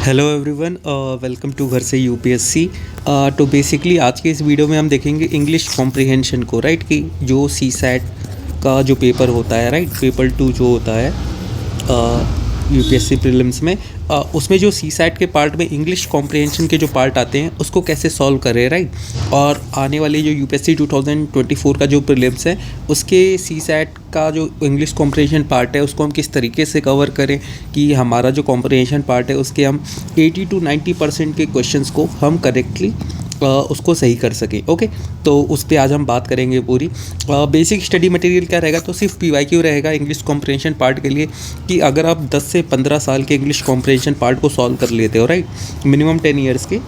Hello everyone, welcome to घर से UPSC. तो बेसिकली आज के इस वीडियो में हम देखेंगे इंग्लिश कॉम्प्रिहेंशन को, राइट। कि जो सी सैट का जो पेपर होता है, राइट, पेपर 2 जो होता है यूपीएससी प्रीलिम्स में, उसमें जो सी सैट के पार्ट में इंग्लिश कॉम्प्रिहेंशन के जो पार्ट आते हैं उसको कैसे सॉल्व करें, राइट। और आने वाली जो यूपीएससी 2024 का जो प्रीलिम्स है उसके सी सैट का जो इंग्लिश कॉम्प्रिहेंशन पार्ट है उसको हम किस तरीके से कवर करें कि हमारा जो कॉम्प्रिहेंशन पार्ट है उसके हम 80 to 90% के क्वेश्चंस को हम करेक्टली उसको सही कर सकें। ओके, तो उस पर आज हम बात करेंगे पूरी। बेसिक स्टडी मटेरियल क्या रहेगा, तो सिर्फ पीवाईक्यू रहेगा इंग्लिश कॉम्प्रिहेंशन पार्ट के लिए कि अगर आप 10 से 15 साल के इंग्लिश कॉम्प्रिहेंशन पार्ट को सॉल्व कर लेते हो, राइट, मिनिमम 10 ईयर्स के,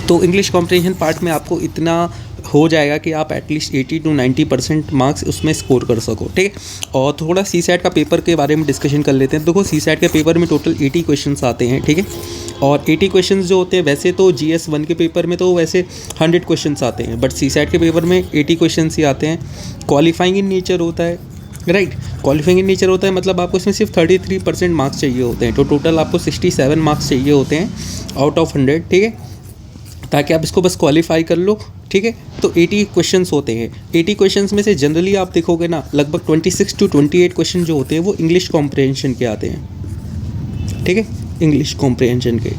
तो इंग्लिश कॉम्प्रिहेंशन पार्ट में आपको इतना हो जाएगा कि आप एटलीस्ट 80 to 90% मार्क्स उसमें स्कोर कर सको, ठीक है। और थोड़ा सी सैट का पेपर के बारे में डिस्कशन कर लेते हैं। देखो, सी सैट के पेपर में टोटल 80 क्वेश्चंस आते हैं, ठीक है। और 80 क्वेश्चंस जो होते हैं, वैसे तो GS 1 के पेपर में तो वैसे 100 क्वेश्चंस आते हैं, बट सी सैट के पेपर में 80 क्वेश्चंस ही आते हैं। क्वालिफाइंग इन नेचर होता है, राइट। क्वालिफाइंग इन नेचर होता है मतलब आपको इसमें सिर्फ 33% मार्क्स चाहिए होते हैं, तो टोटल आपको 67 मार्क्स चाहिए होते हैं आउट ऑफ 100, ठीक है, ताकि आप इसको बस क्वालिफाई कर लो, ठीक है। तो 80 क्वेश्चंस होते हैं। 80 क्वेश्चंस में से जनरली आप देखोगे ना, लगभग 26 to 28 क्वेश्चन जो होते हैं वो इंग्लिश कॉम्प्रिहेंशन के आते हैं, ठीक है, इंग्लिश कॉम्प्रिहेंशन के।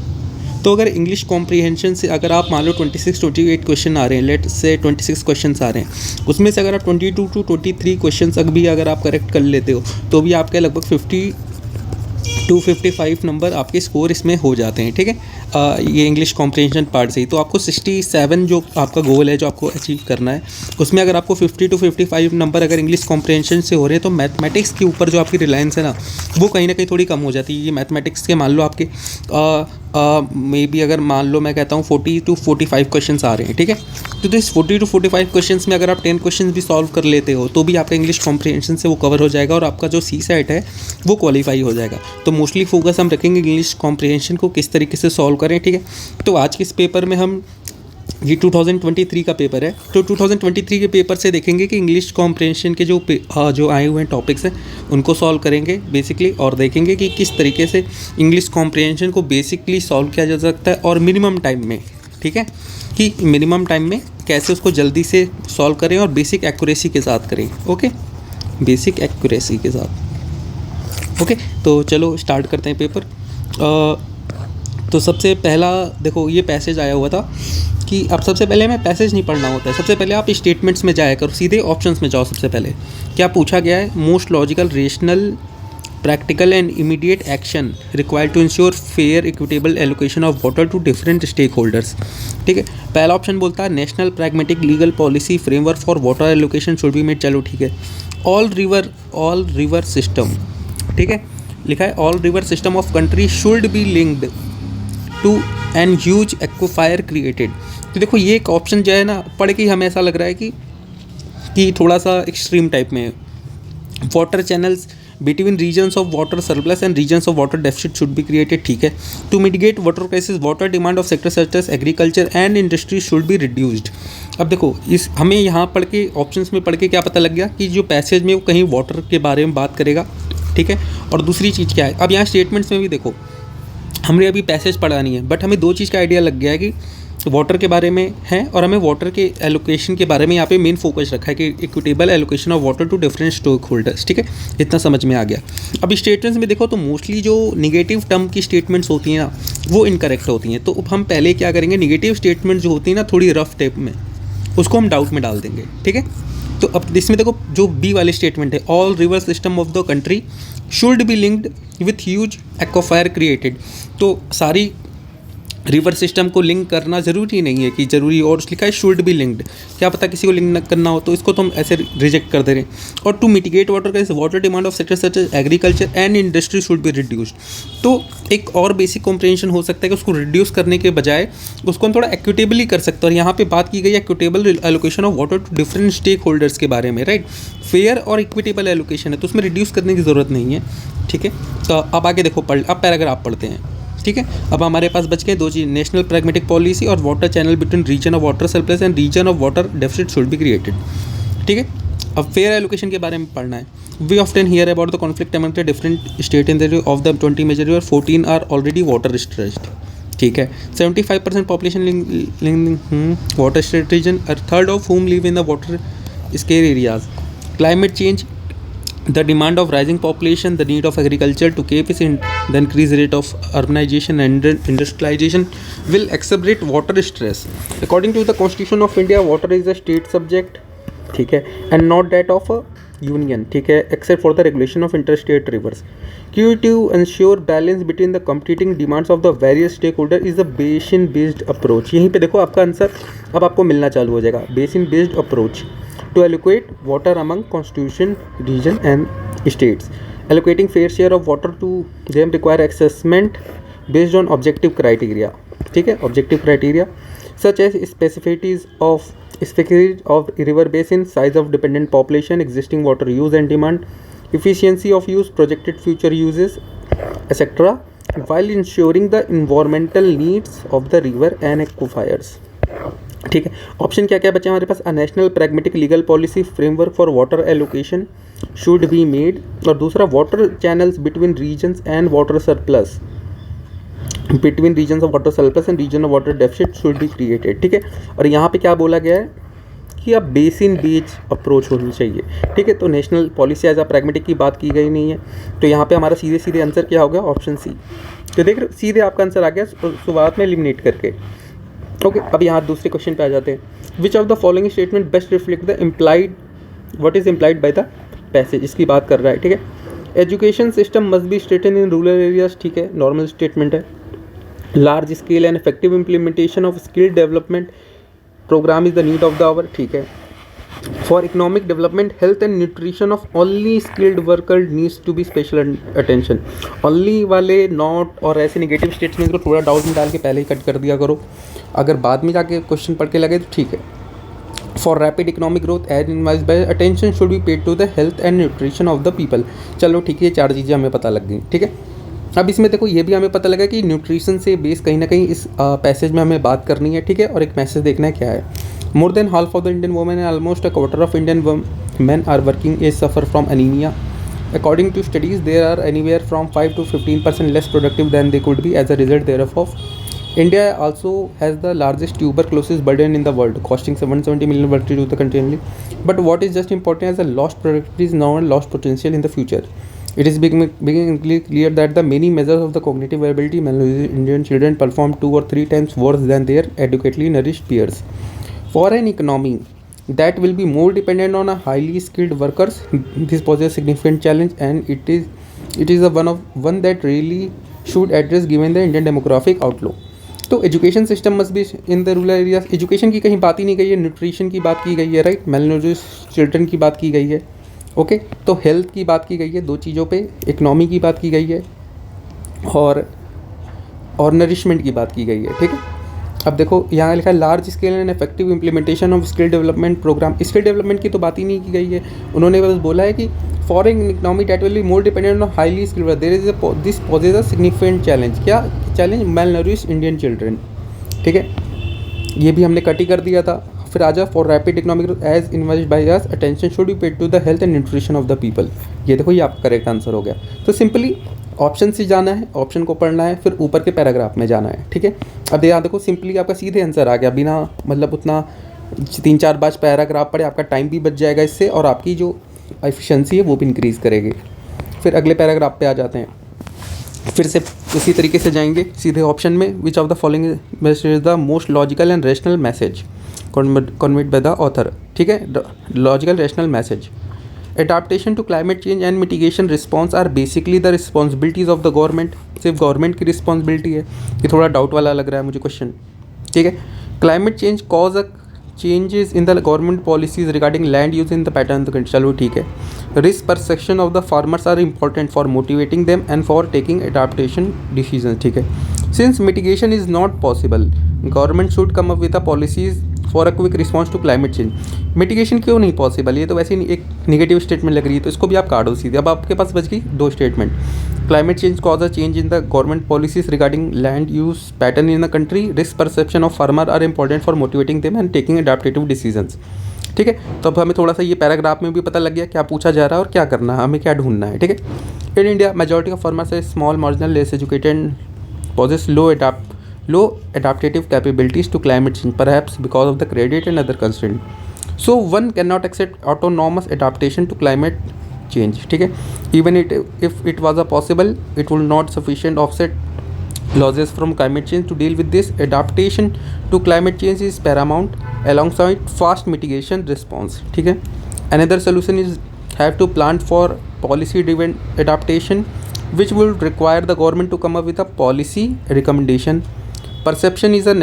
तो अगर इंग्लिश कॉम्प्रिहेंशन से अगर आप मान लो 26-28 क्वेश्चन आ रहे हैं, लेट से 26 क्वेश्चन आ रहे हैं, उसमें से अगर आप 22 to 23 क्वेश्चन भी अगर आप करेक्ट कर लेते हो तो भी आपके लगभग 50 to 55 नंबर आपके स्कोर इसमें हो जाते हैं, ठीक है। ये इंग्लिश कॉम्प्रिहेंशन पार्ट से ही तो आपको 67 जो आपका गोल है जो आपको अचीव करना है, उसमें अगर आपको 50 to 55 नंबर अगर इंग्लिश कॉम्प्रिहेंशन से हो रहे हैं तो मैथमेटिक्स के ऊपर जो आपकी रिलायंस है ना, वो कहीं ना कहीं थोड़ी कम हो जाती है। ये मैथमेटिक्स के मान लो आपके मे बी अगर मान लो मैं कहता हूँ 40 to 45 क्वेश्चन आ रहे हैं, ठीक है। तो इस 40 to 45 क्वेश्चन में अगर आप 10 क्वेश्चन भी सॉल्व कर लेते हो तो भी आपका इंग्लिश कॉम्प्रिहेंशन से वो कवर हो जाएगा और आपका जो सी सेट है वो क्वालिफाई हो जाएगा। तो मोस्टली फोकस हम रखेंगे इंग्लिश कॉम्प्रिहेंशन को किस तरीके से सॉल्व करें, ठीक है। तो आज के इस पेपर में हम, ये 2023 का पेपर है, तो 2023 के पेपर से देखेंगे कि इंग्लिश कॉम्प्रिहेंशन के जो आए हुए हैं टॉपिक्स हैं उनको सॉल्व करेंगे बेसिकली, और देखेंगे कि किस तरीके से इंग्लिश कॉम्प्रिहेंशन को बेसिकली सॉल्व किया जा सकता है और मिनिमम टाइम में, ठीक है, कि मिनिमम टाइम में कैसे उसको जल्दी से सॉल्व करें और बेसिक एक्यूरेसी के साथ करें। ओके, बेसिक एक्यूरेसी के साथ। ओके, तो चलो स्टार्ट करते हैं पेपर। तो सबसे पहला देखो, ये पैसेज आया हुआ था कि अब सबसे पहले हमें पैसेज नहीं पढ़ना होता है, सबसे पहले आप स्टेटमेंट्स में जाया करो, सीधे ऑप्शंस में जाओ। सबसे पहले क्या पूछा गया है, most logical rational practical and immediate action required to ensure fair equitable allocation of water to different stake holders, ठीक है। पहला ऑप्शन बोलता है national pragmatic legal policy framework for water allocation should be made, चलो ठीक है। All river system, ठीक है, लिखा है all river system of country should be linked to an huge aquifer created. तो देखो, ये एक ऑप्शन जो है ना, पढ़ के हमें ऐसा लग रहा है कि थोड़ा सा एक्सट्रीम टाइप में है। Water channels between regions of water surplus and regions of water deficit should be created, ठीक है। To mitigate water crisis water demand of sector such as agriculture and industry should be reduced. अब देखो, इस हमें यहाँ पढ़ के options में पढ़ के क्या पता लग गया कि जो पैसेज में वो कहीं वाटर के बारे में बात करेगा, ठीक है। और दूसरी चीज़ क्या है, अब यहाँ स्टेटमेंट्स में भी देखो, हमने अभी पैसेज पढ़ा नहीं है, बट हमें दो चीज़ का आइडिया लग गया है कि वाटर के बारे में है और हमें वाटर के एलोकेशन के बारे में यहाँ पे मेन फोकस रखा है कि equitable allocation of water to different stake holders, ठीक है, इतना समझ में आ गया। अब स्टेटमेंट्स में देखो तो मोस्टली जो निगेटिव टर्म की स्टेटमेंट्स होती हैं ना वो इनकरेक्ट होती हैं। तो हम पहले क्या करेंगे, निगेटिव स्टेटमेंट जो होती है ना थोड़ी रफ टाइप में, उसको हम डाउट में डाल देंगे, ठीक है। तो अब इसमें देखो, जो बी वाले स्टेटमेंट है, all river system of the country should be linked with huge aquifer created, तो सारी रिवर सिस्टम को लिंक करना ज़रूरी नहीं है कि ज़रूरी, और लिखा है शुड बी लिंक्ड, क्या पता किसी को लिंक न करना हो, तो इसको तो हम ऐसे रिजेक्ट कर दे रहे हैं। और to mitigate water demand of sector such as agriculture and industry should be reduced, तो एक और बेसिक कॉम्प्रिहेंशन हो सकता है कि उसको रिड्यूस करने के बजाय उसको हम थोड़ा एक्विटेबली कर सकते हैं। और यहाँ पे बात की गई है equitable allocation of water to different stake holders के बारे में, राइट। फेयर और इक्विटेबल एलोकेशन है तो उसमें रिड्यूस करने की ज़रूरत नहीं है, ठीक है। तो अब आगे देखो, अब पैराग्राफ पढ़ते हैं, ठीक है। अब हमारे पास बच गए दो चीज़, नेशनल प्रैग्मेटिक पॉलिसी और water channel between region of water surplus and region of water deficit should be created, ठीक है। अब फेयर एलोकेशन के बारे में पढ़ना है. We often hear about the conflict among the different state in the of the 20 major river 14 are already water stressed. ठीक है. 75% population water straight region, a third of whom live in the water scarce areas. Climate change, the demand of rising population, the need of agriculture to keep pace in the increased rate of urbanization and industrialization will exacerbate water stress. According to the Constitution of India, water is a state subject, ठीक है, and not that of a union, ठीक है, except for the regulation of interstate rivers. To ensure balance between the competing demands of the various stakeholders is a basin based approach. यहीं पे देखो आपका answer अब आपको मिलना चालू हो जाएगा. basin based approach to allocate water among constitution, region and states. Allocating fair share of water to them require assessment based on objective criteria. ठीक है, objective criteria such as specificities of river basin, size of dependent population, existing water use and demand, efficiency of use, projected future uses, etc. while ensuring the environmental needs of the river and aquifers. ठीक है. Option क्या क्या बचे हमारे पास? A national pragmatic legal policy framework for water allocation should be made, और दूसरा water channels between regions and water surplus, between regions of water surplus and region of water deficit should be created. ठीक है. और यहाँ पे क्या बोला गया है कि अब बेसिन बेस्ड अप्रोच होनी चाहिए. ठीक है. तो national policy as a pragmatic की बात की गई नहीं है, तो यहाँ पे हमारा सीधे सीधे आंसर क्या हो गया? Option C. तो देख रहे सीधे आपका आंसर आ गया शुरुआत में एलिमिनेट करके. ओके. अब यहाँ दूसरे क्वेश्चन पे आ जाते हैं. Which of the following statement best reflect the implied, what is implied by the passage, इसकी बात कर रहा है. ठीक है. Education system must be strengthen in rural areas. ठीक है, नॉर्मल स्टेटमेंट है. Large scale and effective implementation of skill development program is the need of the hour. ठीक है. For economic development health and nutrition of only skilled worker needs to be special attention. Only वाले not और ऐसे negative statement को थोड़ा doubt में डाल के पहले ही कट कर दिया करो, अगर बाद में जाके क्वेश्चन पढ़ के लगे तो ठीक है. For rapid economic growth as envisaged by attention should be paid to the health and nutrition of the people. चलो ठीक है, ये चार चीज़ें हमें पता लग गई. ठीक है. अब इसमें देखो ये भी हमें पता लगा कि न्यूट्रिशन से बेस कहीं ना कहीं इस पैसेज में हमें बात करनी है. ठीक है. और एक मैसेज देखना है क्या है. More than half of the Indian women and almost a quarter of Indian men are working age suffer from anemia. According to studies, they are anywhere from 5 to 15% less productive than they could be as a result thereof. India also has the largest tuberculosis burden in the world, costing 770 million worldly to the country only. But what is just important as a lost productivity is now a lost potential in the future. It is becoming clear that the many measures of the cognitive ability malnourished Indian children perform 2 or 3 times worse than their adequately nourished peers. For an economy that will be more dependent on a highly skilled workers, this poses a significant challenge, and it is a one that really should address given the Indian demographic outlook. तो education system must be in the rural areas. Education की कहीं बात ही नहीं गई है, nutrition की बात की गई है, राइट, मेलनूरिश्ड चिल्ड्रन की बात की गई है. ओके. तो हेल्थ की बात की गई है, दो चीज़ों पे, इकनॉमी की बात की गई है और नरिशमेंट की बात की गई है. ठीक है. अब देखो यहाँ लिखा है large scale and effective implementation of skill development program. Skill development की तो बात ही नहीं की गई है. उन्होंने बस बोला है कि foreign economy debt will be more dependent on highly skilled, there is this poses a significant challenge. क्या चैलेंज? Malnourished Indian children. ठीक है. ये भी हमने कट ही कर दिया था. फिर आ जा for rapid economic growth as invest by us attention should be paid to the health and nutrition of the people. ये देखो ये आपका करेक्ट आंसर हो गया. तो सिंपली ऑप्शन से जाना है, ऑप्शन को पढ़ना है, फिर ऊपर के पैराग्राफ में जाना है. ठीक है. अब यहाँ देखो सिंपली आपका सीधे आंसर आ गया, बिना मतलब उतना 3-4 बार पैराग्राफ पढ़े. आपका टाइम भी बच जाएगा इससे, और आपकी जो एफिशिएंसी है वो भी इंक्रीज़ करेगी. फिर अगले पैराग्राफ पे आ जाते हैं. फिर से उसी तरीके से जाएंगे सीधे ऑप्शन में. विच of the following is the most logical and rational message conveyed by the author. ठीक है. Logical rational message. Adaptation to climate change and mitigation response are basically the responsibilities of the government. सिर्फ government की responsibility है. ये थोड़ा doubt वाला लग रहा है मुझे क्वेश्चन. ठीक है. Climate change cause a changes in the government policies regarding land use in the pattern of the country. चलो ठीक है. Risk perception of the farmers are important for motivating them and for taking adaptation decision. ठीक है. Since mitigation is not possible, government should come up with the policies for a quick response to climate change. Mitigation क्यों नहीं possible? ये तो वैसे ही एक negative statement लग रही है, तो इसको भी आप काटो सीधे. अब आपके पास बच गई 2 statement. Climate change cause a change in the government policies regarding land use pattern in the country. Risk perception of farmer are important for motivating them and taking adaptive decisions. ठीक है। तो अब हमें थोड़ा सा ये पैराग्राफ में भी पता लग गया क्या पूछा जा रहा है और क्या करना है, हमें क्या ढूंढना है। ठीक है। In India majority of farmers है small marginal less educated possess low adaptive capabilities to climate change, perhaps because of the credit and other constraints. So one cannot accept autonomous adaptation to climate change. ठीक है। Even if it was a possible, it will not sufficient offset losses from climate change to deal with this. Adaptation to climate change is paramount alongside fast mitigation response. ठीक है। Another solution is have to plan for policy driven adaptation which will require the government to come up with a policy recommendation. Perception is a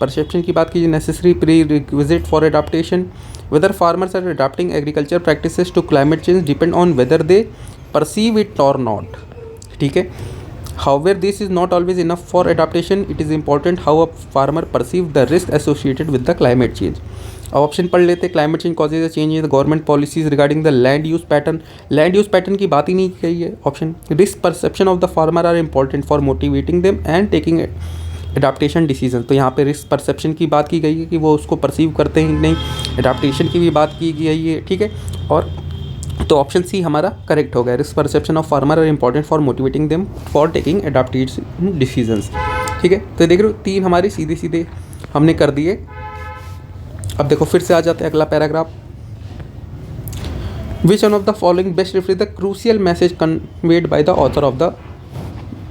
perception की बात कीजिए necessary prerequisite for adaptation. Whether farmers are adapting agriculture practices to climate change depend on whether they perceive it or not. ठीक है। However, this is not always enough for adaptation. It is important how a farmer perceives the risk associated with the climate change. अब option पढ़ लेते हैं। Climate change causes a change in the government policies regarding the land use pattern. Land use pattern की बात ही नहीं की गई है। Option risk perception of the farmer are important for motivating them and taking adaptation decision. तो यहाँ पे रिस्क परसेप्शन की बात की गई है कि वो उसको परसीव करते हैं नहीं। एडाप्टेशन की भी बात की गई है। ठीक है। और तो ऑप्शन सी हमारा करेक्ट हो गया। Risk perception of farmer are important for motivating them for taking adaptation decisions. ठीक है। तो देख रहे हो 3 हमारे सीधे सीधे हमने कर दिए। अब देखो फिर से आ जाते हैं अगला paragraph. Which one of the following best reflect the crucial message conveyed by the author of the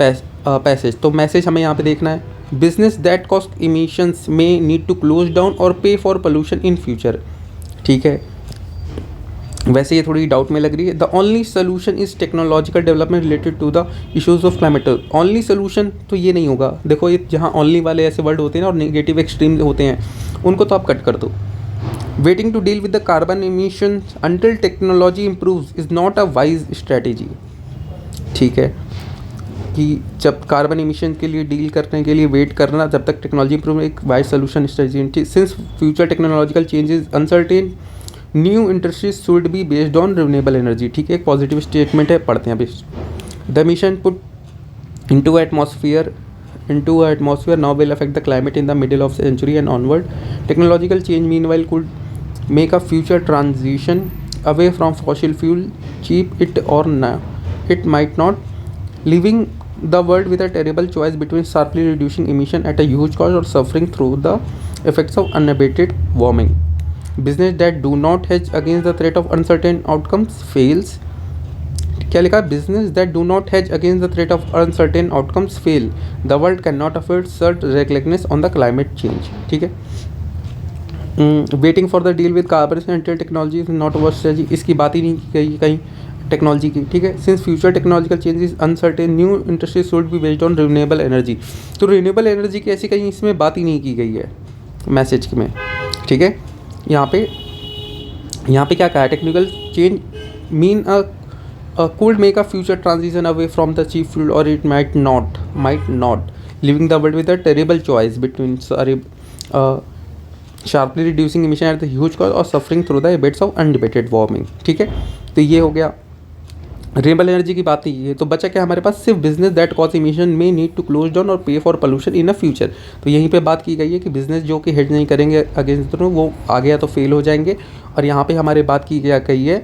passage. तो मैसेज हमें यहाँ पे देखना है। बिजनेस दैट कॉस्ट इमिशंस में नीड टू क्लोज डाउन और पे फॉर पोल्यूशन इन फ्यूचर। ठीक है। वैसे ये थोड़ी डाउट में लग रही है। The only solution is technological development related to the issues of climate. Only solution तो ये नहीं होगा। देखो ये जहाँ ओनली वाले ऐसे वर्ड होते हैं ना और नेगेटिव एक्सट्रीम होते हैं उनको तो आप कट कर दो। Waiting to deal with the carbon emission until technology improves is not a wise strategy. ठीक है। कि जब कार्बन इमिशन के लिए डील करने के लिए वेट करना जब तक टेक्नोलॉजी इम्प्रूव एक wise solution strategy. Since future technological changes uncertain new industries should be based on renewable energy. ठीक है। एक पॉजिटिव स्टेटमेंट है, पढ़ते हैं अभी। The mission put into atmosphere now will affect the climate in the middle of the century and onward. Technological change meanwhile could make a future transition away from fossil fuel, cheap it or no. It might not, leaving the world with a terrible choice between sharply reducing emission at a huge cost or suffering through the effects of unabated warming. Business that do not hedge against the threat of uncertain outcomes fails. क्या लिखा? Business that do not hedge against the threat of uncertain outcomes fail. The world cannot afford such recklessness on the climate change. ठीक है। Waiting for the deal with carbon until technology is not a strategy. इसकी बात ही नहीं की गई कहीं technology की। ठीक है। Since future technological changes uncertain new industry should be based on renewable energy. तो रिन्यूएबल एनर्जी की ऐसी कहीं इसमें बात ही नहीं की गई है मैसेज में। ठीक है। यहाँ पे क्या कहा है? Technical change mean could make a future transition away from the cheap fuel or it might not, leaving the world with a terrible choice between sharply reducing emission at the huge cost or suffering through the effects of unabated warming. ठीक है। तो ये हो गया renewable energy की बात ही है। तो बचा क्या हमारे पास? सिर्फ बिजनेस दैट कॉज इमिशन में नीड टू क्लोज डाउन और पे for pollution in a future. तो यहीं पे बात की गई है कि बिजनेस जो कि हेड नहीं करेंगे अगेंस्ट वो आ गया तो फेल हो जाएंगे। और यहाँ पे हमारे बात की गया गई है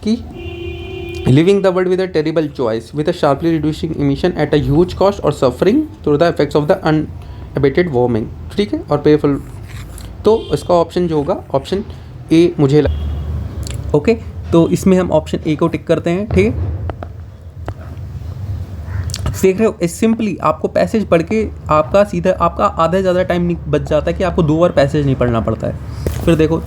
कि living the world with a terrible choice with a sharply reducing emission at a huge cost or suffering through the effects of the unabated warming. ठीक है। और पेफुल तो इसका ऑप्शन जो होगा ऑप्शन ए मुझे ओके। तो इसमें हम ऑप्शन ए को टिक करते हैं। ठीक है। देख रहे हो सिंपली आपको पैसेज पढ़ के आपका आधा ज़्यादा टाइम नहीं बच जाता है कि आपको 2 बार पैसेज नहीं पढ़ना पड़ता है। फिर देखो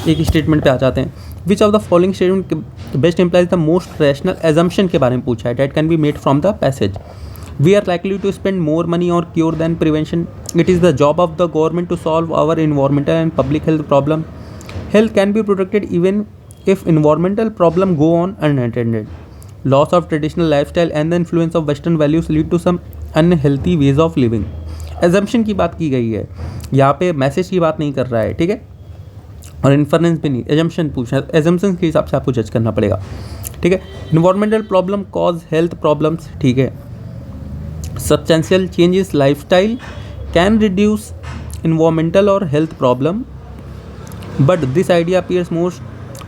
एक स्टेटमेंट पे आ जाते हैं। Which of the following statement best implies the most rational assumption के बारे में पूछा है। That can be made from the passage. We are likely to spend more money और cure than prevention. It is the job of the government to solve our environmental and public health problem. Health can be protected even if environmental problems go on unattended. Loss of traditional lifestyle and the influence of Western values lead to some unhealthy ways of living. Assumption की बात की गई है, यहाँ पे message की बात नहीं कर रहा है, ठीक है, और इन्फरेंस भी नहीं, एजम्पशन पूछना है. एजम्पशन के हिसाब से आपको जज करना पड़ेगा, ठीक है. Environmental problem cause health problems, ठीक है. Substantial changes lifestyle can reduce environmental और health problem. But this idea appears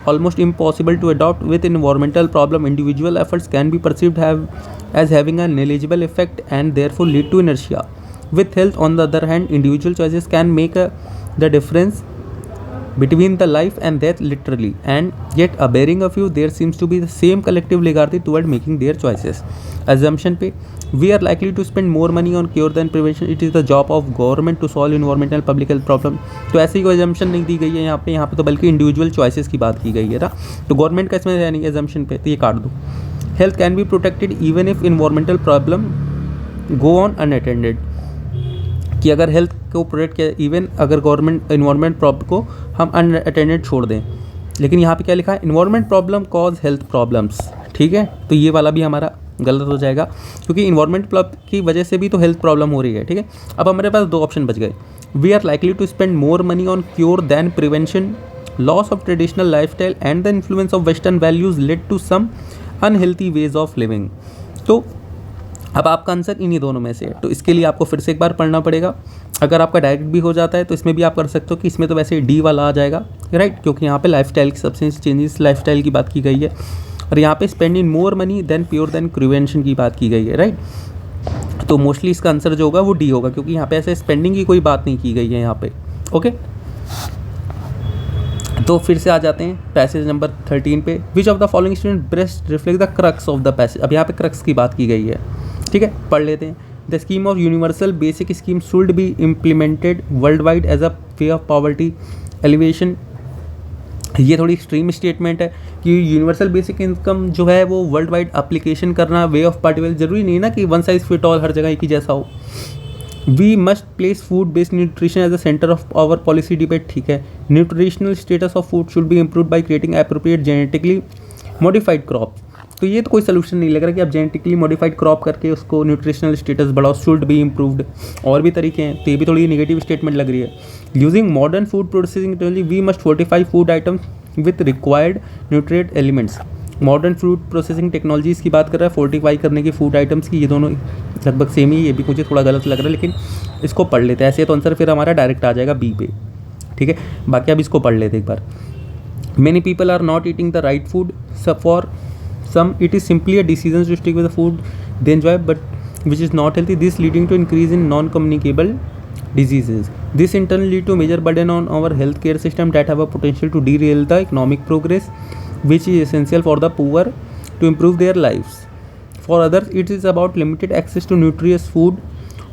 almost impossible to adopt with environmental problem. Individual efforts can be perceived as having a negligible effect and therefore lead to inertia. With health, on the other hand, individual choices can make the difference between the life and death literally, and yet bearing a few, there seems to be the same collective legality toward making their choices. Assumption पे we are likely to spend more money on cure than prevention. It is the job of government to solve environmental public health problem. तो ऐसी कोई assumption नहीं दी गई है यहाँ पे तो बल्कि इंडिविजुअल चॉइसेस की बात की गई है ना, तो गवर्नमेंट का इसमें है नहीं assumption पे, तो ये काट दो. Health can be protected even if environmental problem go on unattended, कि अगर हेल्थ को प्रोटेक्ट किया इवन अगर गवर्नमेंट इन्वायरमेंट प्रॉब्लम को हम अनअटेंडेड छोड़ दें. लेकिन यहाँ पे क्या लिखा है, environment problem cause health problems. ठीक है, तो ये वाला भी हमारा गलत हो जाएगा क्योंकि इन्वायरमेंट की वजह से भी तो हेल्थ प्रॉब्लम हो रही है. ठीक है, अब हमारे पास दो ऑप्शन बच गए. We are likely to spend more money on cure than prevention. Loss of traditional life style and the influence of western values led to some unhealthy ways of living. तो अब आपका आंसर इन्हीं दोनों में से है, तो इसके लिए आपको फिर से एक बार पढ़ना पड़ेगा. अगर आपका डायरेक्ट भी हो जाता है तो इसमें भी आप कर सकते हो कि इसमें तो वैसे डी वाला आ जाएगा, राइट, क्योंकि यहाँ पे लाइफस्टाइल की सब्सटेंस चेंजेस लाइफस्टाइल की बात की गई है, और यहाँ पे spending more money than pure than prevention की बात की गई है, राइट. तो मोस्टली इसका आंसर जो होगा वो डी होगा क्योंकि यहाँ पे ऐसे स्पेंडिंग की कोई बात नहीं की गई है यहाँ पे. ओके, तो फिर से आ जाते हैं पैसेज नंबर 13 पे. विच of the following student best reflect the crux of the passage. अब यहाँ पे क्रक्स की बात की गई है. ठीक है, पढ़ लेते हैं. The scheme of universal basic scheme should be implemented world wide as a way of poverty elevation. ये थोड़ी एक्सट्रीम स्टेटमेंट है कि यूनिवर्सल बेसिक इनकम जो है वो वर्ल्ड वाइड अप्लीकेशन करना वे ऑफ पार्टिकल, जरूरी नहीं ना कि वन साइज फिट ऑल हर जगह एक ही जैसा हो. We must place food based nutrition as the centre of our policy debate. ठीक है, nutritional status of food should be improve by creating appropriate genetically modified crop. तो ये तो कोई सोल्यूशन नहीं लग रहा कि आप जेनेटिकली मॉडिफाइड क्रॉप करके उसको न्यूट्रिशनल स्टेटस बढ़ाओ. शुड बी इम्प्रूव्ड, और भी तरीके हैं, तो ये भी थोड़ी नेगेटिव स्टेटमेंट लग रही है. Using modern food processing technology we must fortify food items with required nutrient elements. Modern food processing technologies की बात कर रहा है, फोर्टिफाई करने की फूड आइटम्स की, ये दोनों लगभग सेम ही. ये भी मुझे थोड़ा गलत लग रहा है लेकिन इसको पढ़ लेते हैं. ऐसे तो आंसर फिर हमारा डायरेक्ट आ जाएगा बी पे. ठीक है, बाकी अब इसको पढ़ लेते एक बार. Many people are not eating the right food. For some it is simply a decision to stick with the food they enjoy but which is not healthy, this leading to increase in non-communicable diseases. This in turn lead to major burden on our healthcare system that have a potential to derail the economic progress which is essential for the poor to improve their lives. For others it is about limited access to nutritious food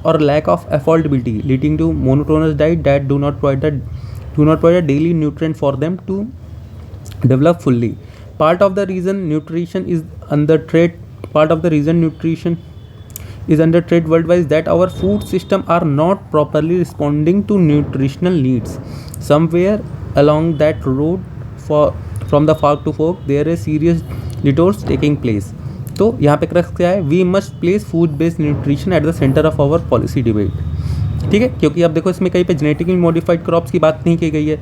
or lack of affordability leading to monotonous diet that do not provide a daily nutrient for them to develop fully. Part of the reason nutrition is under threat worldwide is that our food system are not properly responding to nutritional needs. Somewhere along that road from the fork to fork there is serious detours taking place. तो यहाँ पे crux क्या है, we must place food based nutrition at the center of our policy debate. ठीक है, क्योंकि अब देखो इसमें कहीं पे जेनेटिकली मॉडिफाइड क्रॉप्स की बात नहीं की गई है,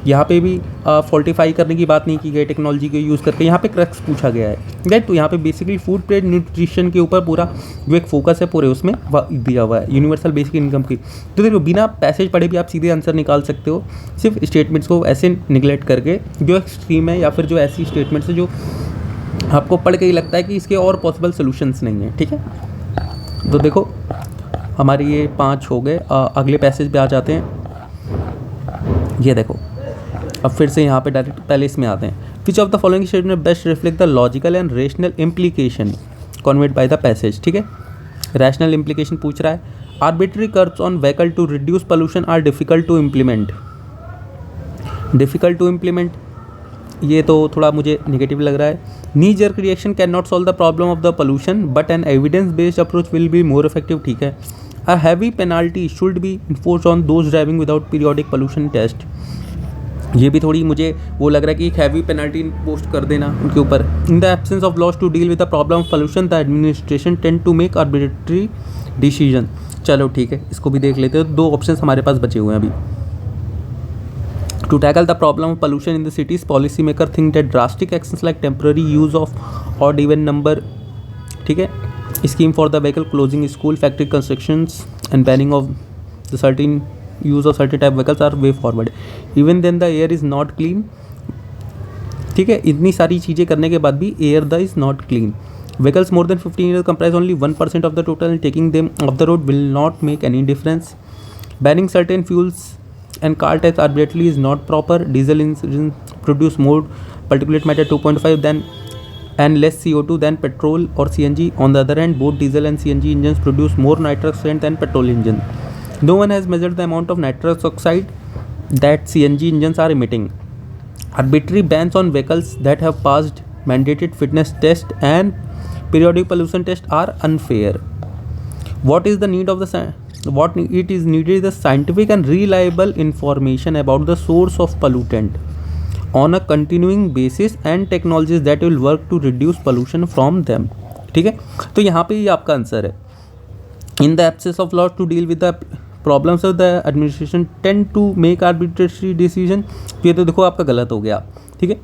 यहाँ पे भी फोर्टिफाई करने की बात नहीं की गई टेक्नोलॉजी को यूज़ करके. यहाँ पे क्रक्स पूछा गया है, राइट. तो यहाँ पे बेसिकली फूड बेस्ड न्यूट्रिशन के ऊपर पूरा जो एक फोकस है पूरे उसमें दिया हुआ है यूनिवर्सल बेसिक इनकम की. तो देखो बिना पैसेज पढ़े भी आप सीधे आंसर निकाल सकते हो सिर्फ स्टेटमेंट्स को ऐसे निगलेक्ट करके, जो एक्सट्रीम है या फिर जो ऐसी स्टेटमेंट्स है जो आपको पढ़ के ही लगता है कि इसके और पॉसिबल सोल्यूशंस नहीं है. ठीक है, तो देखो हमारे ये 5 हो गए. अगले पैसेज पे आ जाते हैं. ये देखो अब फिर से यहाँ पे डायरेक्ट पहले इसमें आते हैं. Which of the following statement best reflect the logical and rational implication conveyed by the passage. ठीक है, रैशनल इम्प्लीकेशन पूछ रहा है. Arbitrary curbs on vehicle to reduce pollution are difficult to implement. ये तो थोड़ा मुझे नेगेटिव लग रहा है. Knee jerk reaction can not solve the problem of the pollution but an evidence based approach will be more effective. ठीक है. A heavy penalty should be enforce on those driving without periodic pollution test. ये भी थोड़ी मुझे वो लग रहा है कि एक हैवी पेनल्टी पोस्ट कर देना उनके ऊपर. In the absence of laws to deal with the problem of pollution the administration tend to make arbitrary decision. चलो ठीक है, इसको भी देख लेते हैं. 2 ऑप्शन हमारे पास बचे हुए हैं अभी. To tackle the problem of pollution in the cities, policymakers think that drastic actions like temporary use of odd even number, ठीक है, scheme for the vehicle closing school, factory constructions and banning of the certain use of certain type vehicles are way forward, even then the air is not clean. ठीक है, इतनी सारी चीज़ें करने के बाद भी air the is not clean. Vehicles more than 15 years comprise only 1% of the total, and taking them off the road will not make any difference. Banning certain fuels and car types arbitrarily is not proper. Diesel engines produce more particulate matter 2.5 than and less CO2 than petrol or CNG. On the other hand, both diesel and CNG engines produce more nitrous oxide than petrol engines. No one has measured the amount of nitrous oxide that CNG engines are emitting. Arbitrary bans on vehicles that have passed mandated fitness test and periodic pollution tests are unfair. What is the need of the what it is needed is the scientific and reliable information about the source of pollutant on a continuing basis and technologies that will work to reduce pollution from them. ठीक है, तो यहाँ पे ये आपका answer है. In the absence of laws to deal with the problems of the administration tend to make arbitrary decision. तो ये तो देखो आपका गलत हो गया. ठीक है,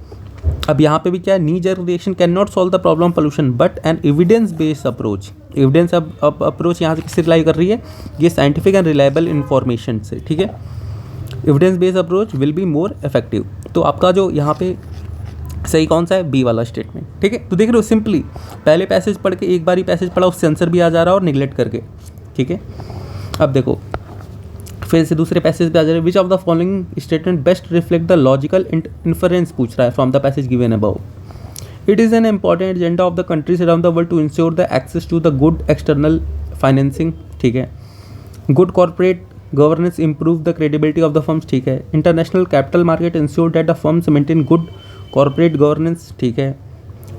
अब यहाँ पे भी क्या है, नी generation can not solve the problem pollution but an evidence based approach. Evidence approach यहाँ से किससे रिलाई कर रही है, ये साइंटिफिक एंड रिलायबल इन्फॉर्मेशन से. ठीक है, evidence based approach will be more effective. तो आपका जो यहाँ पे सही कौन सा है, बी वाला स्टेटमेंट. ठीक है, तो देख रहे हो सिंपली पहले पैसेज पढ़ के एक बार ही पैसेज पढ़ा, उससे आंसर भी आ जा रहा है और निगलेक्ट करके. ठीक है, अब देखो फिर से दूसरे पैसेज पे आ जा रहे हैं. Which of the following statement best reflect the logical inference पूछ रहा है from the passage given above. It is an important agenda of the countries around the world to ensure the access to the good external financing. ठीक है, good corporate governance improve the credibility of the firms. ठीक है, international capital market ensure that the firms maintain good corporate governance. ठीक है,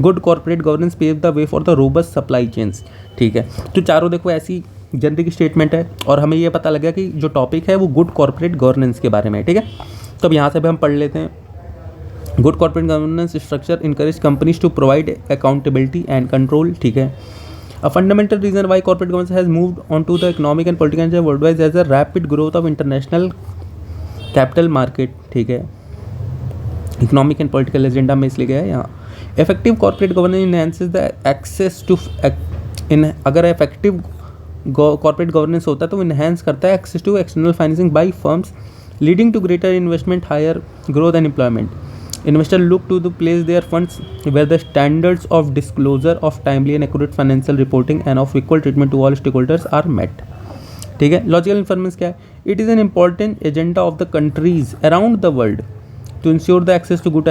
good corporate governance pave the way for the robust supply chains. ठीक है, तो चारों देखो ऐसी जनरिक स्टेटमेंट है और हमें ये पता लगा कि जो टॉपिक है वो गुड कॉर्पोरेट गवर्नेंस के बारे में. ठीक है, तो अब यहाँ से भी हम पढ़ लेते हैं. Good corporate governance structure encourage companies to provide accountability and control. ठीक है, a fundamental reason why corporate governance has moved on to the economic and political world wise as a rapid growth of international capital market. ठीक है, economic and political agenda में इसलिए गया है यहाँ. Effective corporate governance enhances the access to अगर effective corporate governance होता है तो इनहेंस करता है access to external financing by firms leading to greater investment, higher growth and employment. Investor look to the place their funds where the standards of disclosure of timely and accurate financial reporting and of equal treatment to all stakeholders are met. ठीक है, logical inference क्या है, it is an important agenda of the countries around the world to ensure the access to good.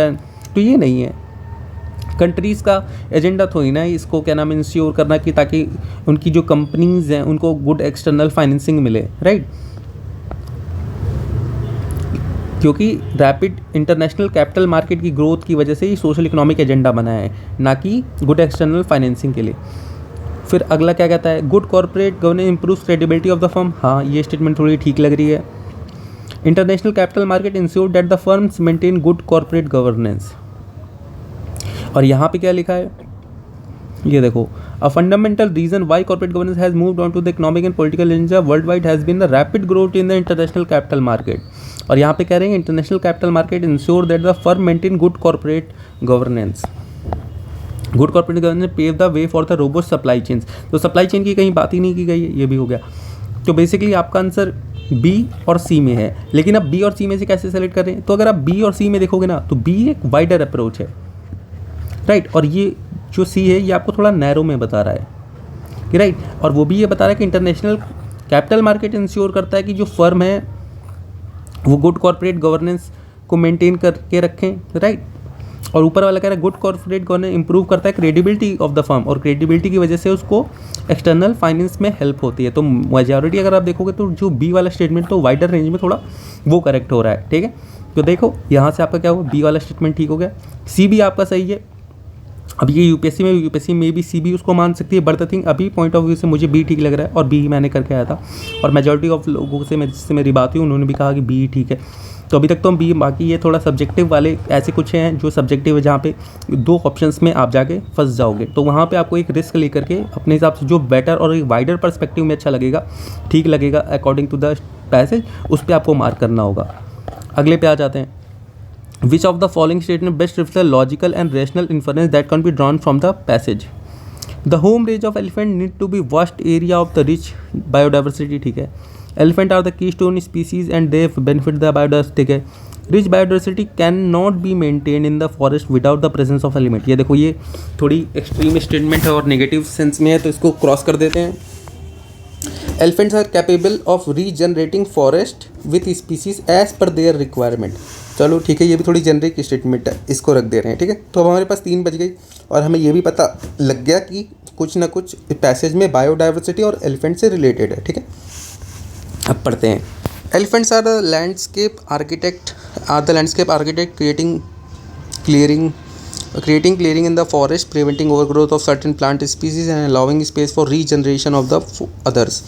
तो ये नहीं है countries का agenda थोड़ी ना इसको क्या नाम इंश्योर करना कि ताकि उनकी जो कंपनीज हैं उनको गुड एक्सटर्नल फाइनेंसिंग मिले. राइट, क्योंकि रैपिड इंटरनेशनल कैपिटल मार्केट की ग्रोथ की वजह से ही सोशल इकोनॉमिक एजेंडा बना है, ना कि गुड एक्सटर्नल फाइनेंसिंग के लिए. फिर अगला क्या कहता है, good corporate governance improve credibility of the firm. हाँ, ये स्टेटमेंट थोड़ी ठीक लग रही है. International capital market ensure that the firms maintain good corporate governance. और यहाँ पे क्या लिखा है, ये देखो, a fundamental reason why corporate governance has moved on to the economic and political agenda worldwide has been the rapid growth in the international capital market. और यहाँ पे कह रहे हैं international capital market ensure that the firm maintain good corporate governance. Good corporate governance pave the way for the robust supply chains. तो supply chain की कहीं बात ही नहीं की गई है, ये भी हो गया. तो बेसिकली आपका आंसर बी और सी में है. लेकिन अब बी और सी में से कैसे सेलेक्ट करें, तो अगर आप बी और सी में देखोगे ना तो बी एक वाइडर अप्रोच है. राइट, और ये जो सी है ये आपको थोड़ा नैरो में बता रहा है कि राइट, और वो भी ये बता रहा है कि इंटरनेशनल कैपिटल मार्केट इंश्योर करता है कि जो फर्म है वो गुड कॉर्पोरेट गवर्नेंस को मेंटेन करके रखें. राइट, और ऊपर वाला कह रहा है गुड कॉर्पोरेट गवर्नेंस इंप्रूव करता है क्रेडिबिलिटी ऑफ द फर्म, और क्रेडिबिलिटी की वजह से उसको एक्सटर्नल फाइनेंस में हेल्प होती है. तो मेजॉरिटी अगर आप देखोगे तो जो बी वाला स्टेटमेंट तो वाइडर रेंज में थोड़ा वो करेक्ट हो रहा है. ठीक है, तो देखो यहाँ से आपका क्या हुआ, बी वाला स्टेटमेंट ठीक हो गया. सी भी आपका सही है. अब ये यूपीएससी में भी सी भी उसको मान सकती है, बट द थिंग अभी पॉइंट ऑफ व्यू से मुझे बी ठीक लग रहा है और बी ही मैंने करके आया था. और मेजॉरिटी ऑफ लोगों से जिससे मेरी बात हुई उन्होंने भी कहा कि बी ठीक है. तो अभी तक तो हम बी, बाकी ये थोड़ा सब्जेक्टिव वाले ऐसे कुछ हैं जो सब्जेक्टिव है जहाँ पे दो ऑप्शंस में आप जाके फंस जाओगे. तो वहाँ पे आपको एक रिस्क लेकर के अपने हिसाब से जो बेटर और एक वाइडर पर्सपेक्टिव में अच्छा लगेगा, ठीक लगेगा अकॉर्डिंग टू द पैसेज, उस पर आपको मार्क करना होगा. अगले पे आ जाते हैं. Which of the following statement best reflects the logical and rational inference that can be drawn from the passage? The home range of elephant need to be vast area of the rich biodiversity. ठीक है, elephant are the keystone species and they benefit the biodiversity है। Rich biodiversity can not be maintain in the forest without the presence of element. ये देखो, ये थोड़ी extreme statement है और negative sense में है, तो इसको क्रॉस कर देते हैं। Elephants are capable of regenerating forest with species as per their requirement. चलो ठीक है, ये भी थोड़ी जेनरिक स्टेटमेंट है, इसको रख दे रहे हैं। ठीक है, तो अब हमारे पास 3 बज गई और हमें ये भी पता लग गया कि कुछ ना कुछ पैसेज में बायोडाइवर्सिटी और एलिफेंट से रिलेटेड है। ठीक है, अब पढ़ते हैं। Elephants are the landscape architect creating clearing in the forest, preventing overgrowth of certain plant species and allowing space for regeneration of the others,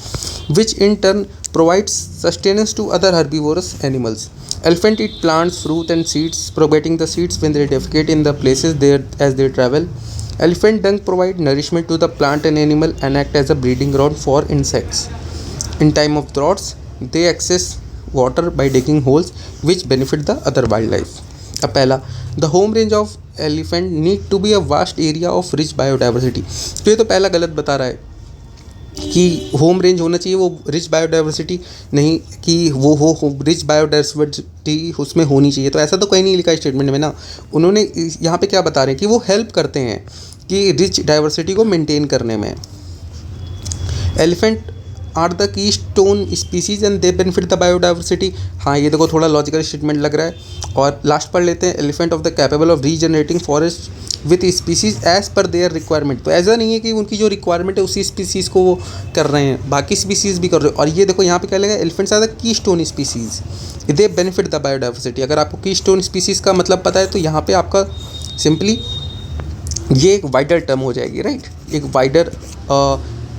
which in turn provides sustenance to other herbivorous animals. Elephant eat plants, fruit and seeds, propagating the seeds when they defecate in the places there as they travel. Elephant dung provide nourishment to the plant and animal and act as a breeding ground for insects. In time of droughts, they access water by digging holes, which benefit the other wildlife. अब पहला, the home range of elephant need to be a vast area of rich biodiversity. तो ये तो पहला गलत बता रहा है कि होम रेंज होना चाहिए वो रिच बायोडाइवर्सिटी, नहीं कि वो हो रिच बायोडाइवर्सिटी उसमें होनी चाहिए। तो ऐसा तो कहीं नहीं लिखा स्टेटमेंट में ना। उन्होंने यहाँ पे क्या बता रहे हैं कि वो हेल्प करते हैं कि रिच डाइवर्सिटी को मेंटेन करने में। Elephant are the keystone species and they benefit the biodiversity. हाँ, ये देखो थोड़ा लॉजिकल स्टेटमेंट लग रहा है। और लास्ट पढ़ लेते हैं, elephant of the capable of regenerating forest with species as per their requirement. तो ऐसा नहीं है कि उनकी जो रिक्वायरमेंट है उसी स्पीसीज़ को वो कर रहे हैं, बाकी स्पीसीज़ भी कर रहे हैं। और ये देखो यहाँ पे क्या लगेगा, elephants are the keystone species, they benefit the biodiversity. अगर आपको की स्टोन स्पीसीज़ का मतलब पता है तो यहाँ पे आपका सिंपली ये एक वाइडर टर्म हो जाएगी, राइट, एक वाइडर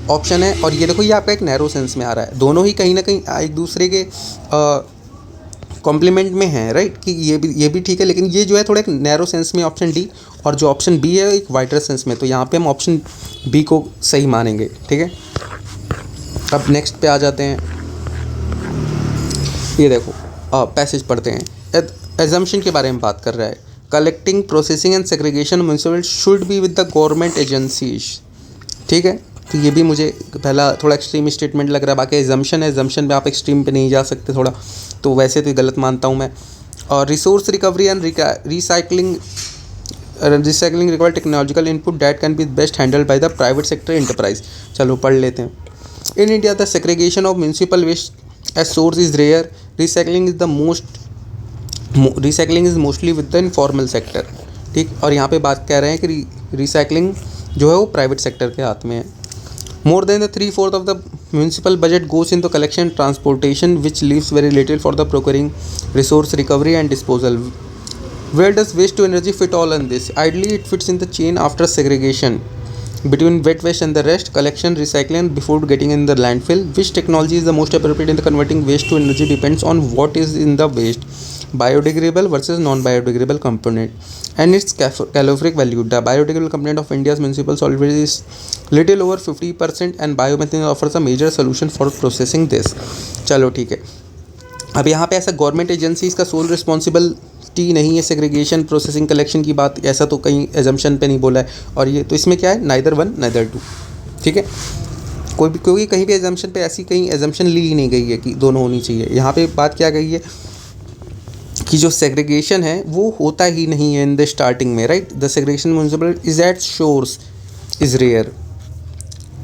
ऑप्शन है। और ये देखो, ये आपका एक नैरो सेंस में आ रहा है। दोनों ही कहीं ना कहीं एक दूसरे के कॉम्प्लीमेंट में है, राइट, कि ये भी ठीक है, लेकिन ये जो है थोड़ा एक नैरो सेंस में ऑप्शन डी, और जो ऑप्शन बी है एक वाइडर सेंस में। तो यहाँ पे हम ऑप्शन बी को सही मानेंगे। ठीक है, अब नेक्स्ट पे आ जाते हैं। ये देखो पैसेज पढ़ते हैं। एजम्पशन के बारे में बात कर रहा है। Collecting, processing and segregation municipal should be with the government agencies. ठीक है, तो ये भी मुझे पहला थोड़ा एक्सट्रीम स्टेटमेंट लग रहा है। बाकी एजम्पशन है, एजम्पशन पे आप एक्सट्रीम पे नहीं जा सकते थोड़ा, तो वैसे तो गलत मानता हूँ मैं। और resource recovery and recycling require technological input that can be best handled by the private sector enterprise. चलो पढ़ लेते हैं। In India the segregation of municipal waste as source is rare. Recycling is mostly with the informal sector. ठीक, और यहाँ पे बात कह रहे हैं कि रिसाइकलिंग जो है वो प्राइवेट सेक्टर के हाथ में है। More than the 3/4 of the municipal budget goes into collection and transportation, which leaves very little for the procuring, resource recovery and disposal. Where does waste to energy fit all in this? Ideally, it fits in the chain after segregation between wet waste and the rest, collection, recycling before getting in the landfill. Which technology is the most appropriate in the converting waste to energy depends on what is in the waste. Biodegradable versus non-biodegradable component and its calorific value. The biodegradable component of India's municipal solid waste is little over 50% and biomethane offers a major solution for processing this. चलो ठीक है, अब यहाँ पे ऐसा government agencies का sole responsibility नहीं है सेग्रीगेशन, प्रोसेसिंग, कलेक्शन की बात, ऐसा तो कहीं एजम्पशन पे नहीं बोला है। और ये तो इसमें क्या है, नाइदर वन नाइदर टू। ठीक है, क्योंकि कहीं भी एजम्पशन पे ऐसी कहीं एजम्पशन ली ही नहीं गई है कि दोनों होनी चाहिए। यहाँ पे बात क्या गई है कि जो सेग्रीगेशन है वो होता ही नहीं है इन द स्टार्टिंग में, right. The segregation municipal is at source is rare.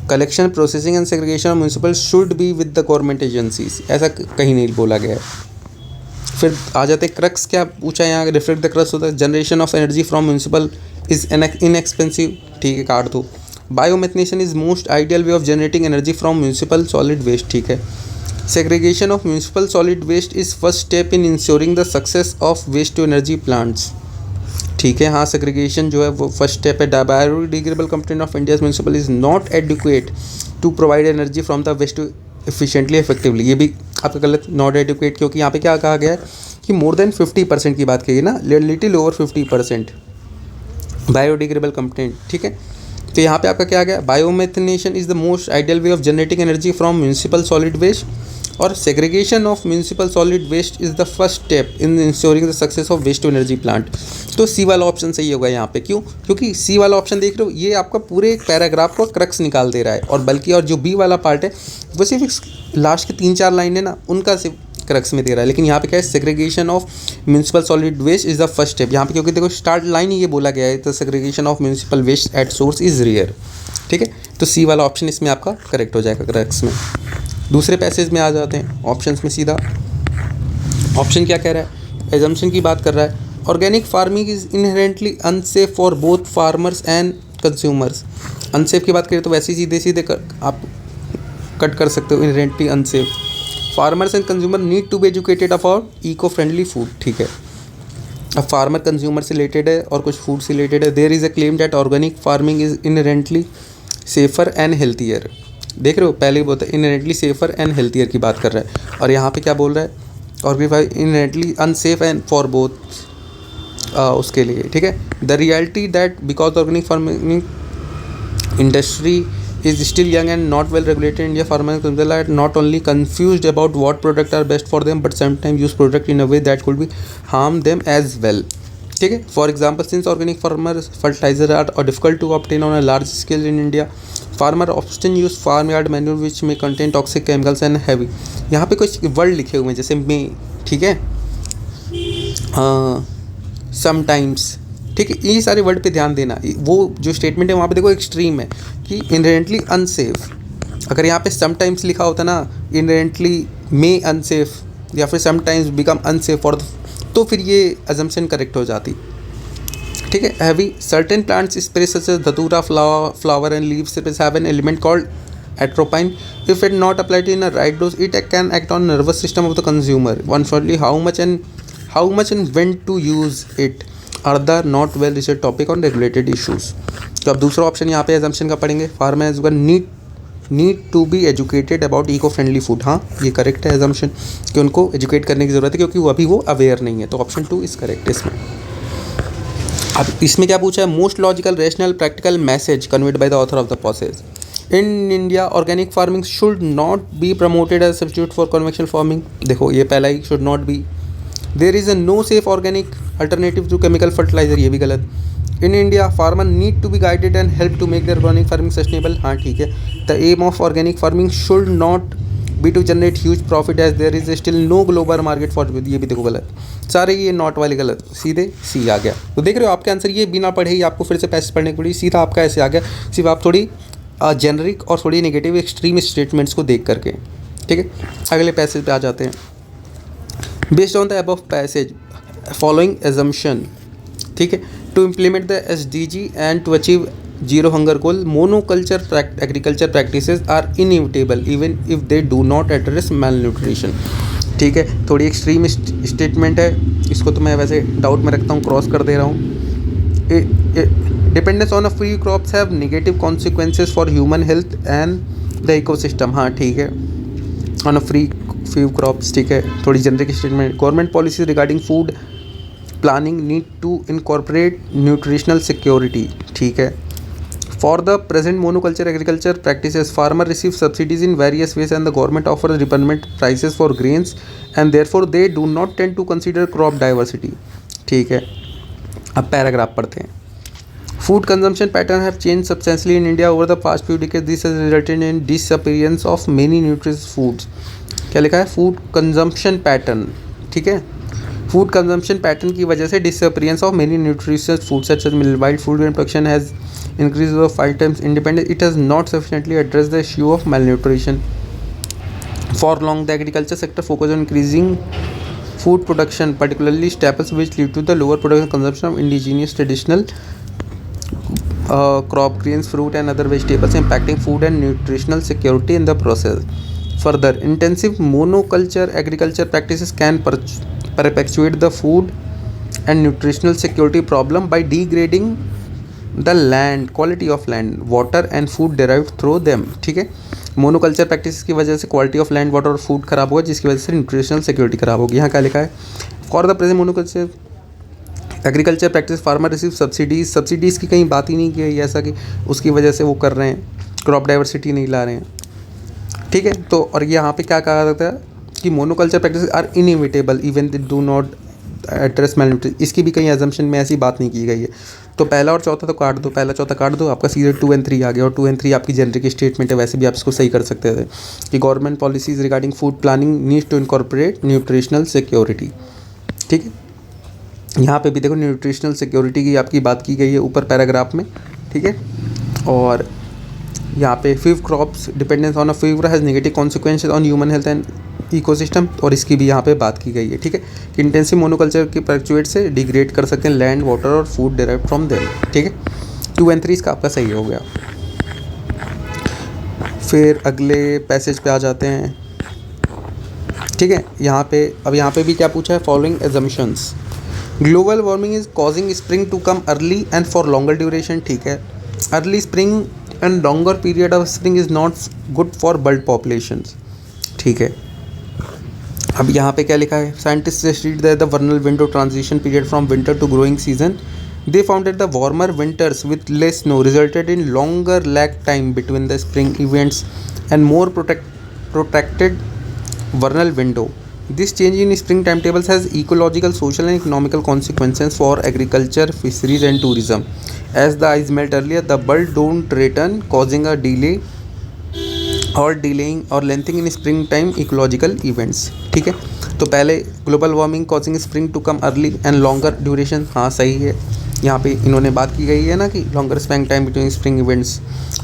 Collection, processing and segregation of municipal should be with the government agencies, ऐसा कहीं नहीं बोला गया है। फिर आ जाते क्रक्स, क्या पूछा है यहाँ, रिफ्लेक्ट द क्रक्स होता है। Generation of energy from municipal is inexpensive. ठीक है, काट दो। Biomethanation is most ideal way of generating energy from municipal solid waste. ठीक है, segregation of municipal solid waste is first step in ensuring the success of waste to energy plants. ठीक है, हाँ, segregation जो है वो फर्स्ट स्टेप है। biodegradable component of India's municipal is not adequate to provide energy from the waste efficiently effectively. ये भी आपका गलत, not adequate, क्योंकि यहाँ पे क्या कहा गया है कि more than 50% की बात कही ना, little over 50% biodegradable component। ठीक है, तो यहाँ पे आपका क्या आ गया, biomethanation is the most ideal way of generating energy from municipal solid waste और segregation of municipal solid waste is the first step in ensuring the success of waste to energy plant. तो C वाला option सही होगा यहाँ पे। क्यों? क्योंकि सी वाला ऑप्शन देख रहे हो, ये आपका पूरे एक पैराग्राफ का क्रक्स निकाल दे रहा है, और बल्कि और जो बी वाला पार्ट है वो सिर्फ लास्ट के 3-4 लाइन है ना, उनका सिर्फ क्रक्स में दे रहा है। लेकिन यहाँ पे क्या है, segregation of municipal solid waste is the first step. यहाँ पे क्योंकि देखो स्टार्ट लाइन ही ये बोला गया है, the segregation of municipal waste at source is rare. ठीक है, तो सी वाला ऑप्शन इसमें आपका करेक्ट हो जाएगा क्रक्स में। दूसरे पैसेज में आ जाते हैं, ऑप्शंस में सीधा। ऑप्शन क्या कह रहा है, एजम्पशन की बात कर रहा है, organic farming is inherently unsafe for both farmers and consumers. Unsafe की बात करें तो वैसे ही सीधे आप कट कर सकते हो, inherently unsafe. Farmers and consumer need to be educated about eco friendly food. ठीक है, अब फार्मर कंज्यूमर से रिलेटेड है और कुछ फूड से रिलेटेड है। There is a claim that organic farming is inherently safer and healthier. देख रहे हो, पहले ही बोलता है इनहेरेंटली सेफर एंड हेल्थियर की बात कर रहा है, और यहाँ पे क्या बोल रहा है, organic inherently unsafe and for both उसके लिए। ठीक है, the reality that because organic farming industry is still young and not well regulated in India, farmers are not only confused about what products are best for them but sometimes use product in a way that could be harm them as well. ठीक है, for example, since organic farmers fertilizer are difficult to obtain on a large scale in India, farmer often use farmyard manure which may contain toxic chemicals and heavy। यहाँ पे कुछ word लिखे हुए हैं जैसे मे, ठीक है, समटाइम्स। ठीक है, ये सारे वर्ड पे ध्यान देना। वो जो स्टेटमेंट है वहाँ पे देखो एक्सट्रीम है कि इनहेरेंटली अनसेफ। अगर यहाँ पे समटाइम्स लिखा होता ना, इनहेरेंटली मे अनसेफ या फिर समटाइम्स बिकम अनसेफ फॉर, तो फिर ये अजम्पशन करेक्ट हो जाती। ठीक है, heavy certain plants space such as datura flower and leaves have an element called atropine. If it not applied in a right dose, it can act on nervous system of the consumer. Unfortunately, how much and when to use it are the not well researched topic on regulated issues. तो अब दूसरा option यहाँ पे assumption का पढ़ेंगे, farmers need to be educated about eco friendly food. हाँ, ये correct है एजम्पशन कि उनको एजुकेट करने की ज़रूरत है क्योंकि वो अभी वो अवेयर नहीं है। तो ऑप्शन 2 इज़ करेक्ट इसमें। अब इसमें क्या पूछा है, most logical rational practical message conveyed by the author of the passage. In India organic farming should not be promoted as substitute for conventional farming. देखो ये पहला ही, should not be. There is a no safe organic alternative to chemical fertiliser, ये भी गलत। In India farmer need to be guided and help to make their organic farming sustainable. हाँ ठीक है। The aim of organic farming should not be to generate huge profit as there is still no global market for, ये भी देखो गलत। सारे ये not वाले गलत, सीधे सी आ गया। तो देख रहे हो आपके आंसर ये बिना पढ़े ही आपको फिर से पैसेज पढ़ने की पड़ी, सीधा आपका ऐसे आ गया, सिर्फ आप थोड़ी जेनरिक और थोड़ी नेगेटिव एक्सट्रीम स्टेटमेंट्स को देख करके। ठीक है, अगले पैसेज पे आ जाते हैं। Based on the above passage following assumption, ठीक है, to implement the SDG and to achieve zero hunger goal, monoculture agriculture practices are inevitable even if they do not address malnutrition. ठीक है, थोड़ी extreme statement है, इसको तो मैं वैसे डाउट में रखता हूँ, क्रॉस कर दे रहा हूँ। Dependence on a free crops have negative consequences for human health and the ecosystem. हाँ ठीक है, ऑन अ फ्री क्रॉप्स, ठीक है, थोड़ी generic statement. Government policies regarding food planning need to incorporate nutritional security. ठीक है, for the present monoculture agriculture practices farmer receive subsidies in various ways and the government offer remunerative prices for grains and therefore they do not tend to consider crop diversity. ठीक है, अब paragraph पढ़ते हैं। Food consumption patterns have changed substantially in India over the past few decades. This has resulted in disappearance of many nutritious foods. क्या लिखा है, food consumption pattern. ठीक है, फूड कंजम्पशन पैटर्न की वजह से disappearance of many nutritious food such as mill wild food and production has increase over 5 times independent. It has not sufficiently addressed the issue of malnutrition. For long, the agriculture sector focused on increasing food production, particularly staples, which lead to the lower production consumption of indigenous traditional crop grains, fruit and other vegetables, impacting food and nutritional security in the process. Further, intensive monoculture agriculture practices can perpetuate the food and nutritional security problem by degrading the land, quality of land, water and food derived through them. ठीक है, monoculture practice की वजह से quality of land, water और food खराब होगा, जिसकी वजह से न्यूट्रिशनल सिक्योरिटी खराब होगी। यहाँ क्या लिखा है, for the present monoculture agriculture practice farmer receive subsidies की कहीं बात ही नहीं की है, ऐसा कि उसकी वजह से वो कर रहे हैं, क्रॉप डाइवर्सिटी नहीं ला रहे हैं। ठीक है। तो और यहाँ पे क्या कहा जाता है कि monoculture practice are inevitable even they do not address malnutrition. इसकी भी कहीं एजम्पशन में ऐसी बात नहीं की गई है। तो पहला और चौथा तो काट दो, पहला चौथा काट दो, आपका सीधे 2 and 3 आ गया। और 2 and 3 आपकी जेनरिक स्टेटमेंट है, वैसे भी आप इसको सही कर सकते थे कि government policies regarding food planning needs to incorporate nutritional security. ठीक है, यहाँ पे भी देखो न्यूट्रिशनल सिक्योरिटी की आपकी बात की गई है ऊपर पैराग्राफ में। ठीक है, और यहाँ पे few crops dependence on a fewer has negative consequences on human health and ecosystem, और इसकी भी यहाँ पे बात की गई है। ठीक है, कि इंटेंसिव मोनोकल्चर के परचुएट से डिग्रेड कर सकते हैं लैंड, वाटर और फूड डिराइव फ्रॉम देम। ठीक है, 2 and 3 इसका आपका सही हो गया। फिर अगले पैसेज पे आ जाते हैं। ठीक है, यहाँ पे भी क्या पूछा है, following assumptions. Global warming is causing spring to come early and for longer duration. ठीक है, early spring and longer period of spring is not good for bird populations. ठीक है, अब यहाँ पे क्या लिखा है, scientist state that the vernal window transition period from winter to growing season, they found that the warmer winters with less snow resulted in longer lag time between the spring events and more protected वर्नल window. This change in spring timetables has ecological, social and economical consequences for agriculture, fisheries and tourism. As the ice melt earlier, the birds don't return, causing a delay or delaying or lengthening in springtime ecological events. ठीक है, तो पहले global warming causing spring to come early and longer duration, हाँ सही है। यहाँ पे इन्होंने बात की गई है ना कि longer spring time between spring events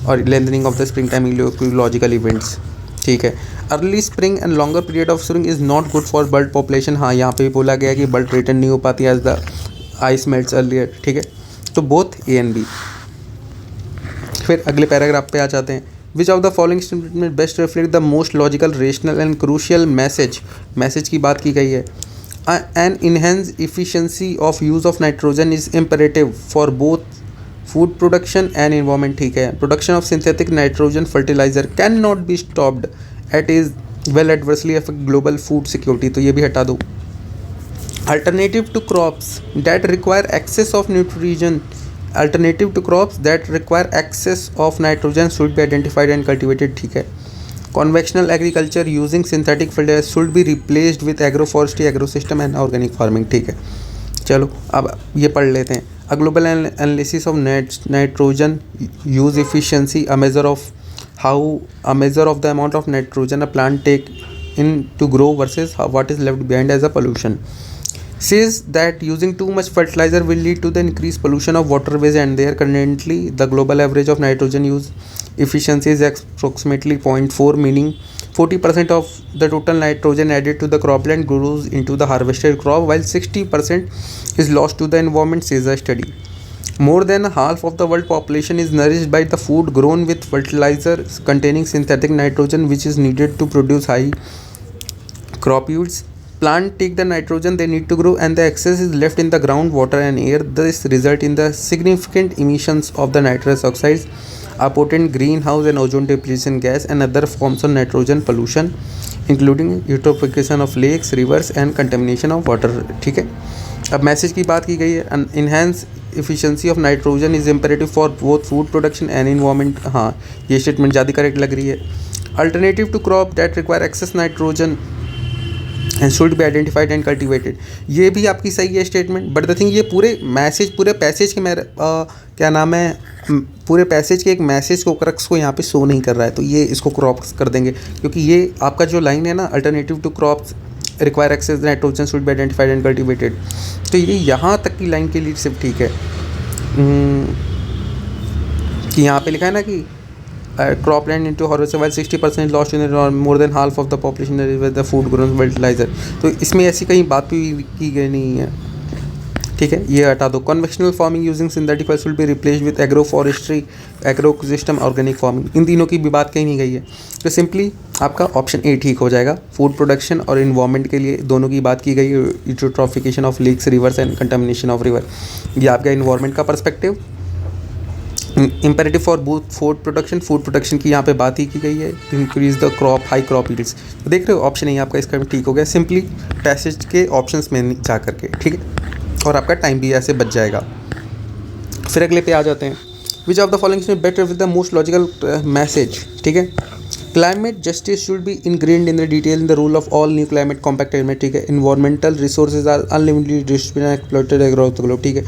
और lengthening of the spring time ecological events. ठीक है, early spring and longer period of spring is not good for bird population, हाँ यहाँ पे भी बोला गया कि बर्ड रिटर्न नहीं हो पाती as the ice melts earlier. ठीक है, तो बोथ ए एंड बी। फिर अगले पैराग्राफ पे आ जाते हैं। Which of the following statement best reflect the most logical, rational and crucial message की बात की गई है। An enhance efficiency of use of nitrogen is imperative for both food production and environment. ठीक है, production of synthetic nitrogen fertiliser can not be stopped at is well adversely affect global food security, तो ये भी हटा दो। Alternative to crops that require excess of nutrition, alternative to crops that require excess of nitrogen should be identified and cultivated. ठीक है, conventional agriculture using synthetic fertilizer should be replaced with agroforestry, agrosystem and organic farming. ठीक है, चलो अब ये पढ़ लेते हैं। A global analysis of nitrogen use efficiency, a measure of the amount of nitrogen a plant take in to grow versus what is left behind as a pollution, says that using too much fertilizer will lead to the increased pollution of waterways and air. Currently, the global average of nitrogen use efficiency is approximately 0.4, meaning 40% of the total nitrogen added to the cropland goes into the harvested crop, while 60% is lost to the environment, says a study. More than half of the world population is nourished by the food grown with fertilizers containing synthetic nitrogen, which is needed to produce high crop yields. Plants take the nitrogen they need to grow and the excess is left in the ground, water and air. This result in the significant emissions of the nitrous oxides, a potent greenhouse and ozone depletion gas, and other forms of nitrogen pollution, including eutrophication of lakes, rivers and contamination of water. ठीक है, अब message की बात की गई है। Enhance efficiency of nitrogen is imperative for both food production and environment, हाँ ये स्टेटमेंट ज़्यादा करेक्ट लग रही है। Alternative to crop that require excess nitrogen and should be identified and cultivated, ये भी आपकी सही है स्टेटमेंट। बट द थिंग, ये पूरे पैसेज के मेरे क्या नाम है, पूरे पैसेज के एक मैसेज को क्रक्स को यहाँ पे शो नहीं कर रहा है, तो ये इसको क्रॉप कर देंगे, क्योंकि ये आपका जो लाइन है ना, alternative to crops require excess nitrogen should be identified and cultivated, तो ये यहाँ तक की लाइन के लिए सिर्फ ठीक है। कि यहाँ पे लिखा है ना कि cropland into harvest while 60% lost in the more than half of the population with the food grown fertilizer, तो इसमें ऐसी कहीं बात भी की गई नहीं है। ठीक है, ये हटा दो। Conventional farming using synthetic fertiliser will be replaced with agroforestry, agrosystem, organic farming, इन तीनों की भी बात कहीं नहीं गई है, तो सिंपली आपका ऑप्शन ए ठीक हो जाएगा। फूड प्रोडक्शन और इन्वायरमेंट के लिए दोनों की बात की गई है, eutrophication of lakes, rivers and contamination of river, ये आपका इन्वायरमेंट का perspective. Imperative for both food production की यहाँ पे बात ही की गई है, increase the crop, high crop yields, तो देख रहे हो ऑप्शन नहीं आपका इसका ठीक हो गया, सिंपली पैसेज के ऑप्शंस में जा करके। ठीक है, और आपका टाइम भी ऐसे बच जाएगा। फिर अगले पे आ जाते हैं। Which of the following better with the most logical message. ठीक है, climate justice should be ingrained in the detail in the rule of all new climate compact agreement, ठीक है। Environmental resources are unlimited distributed and exploited across the globe, ठीक है।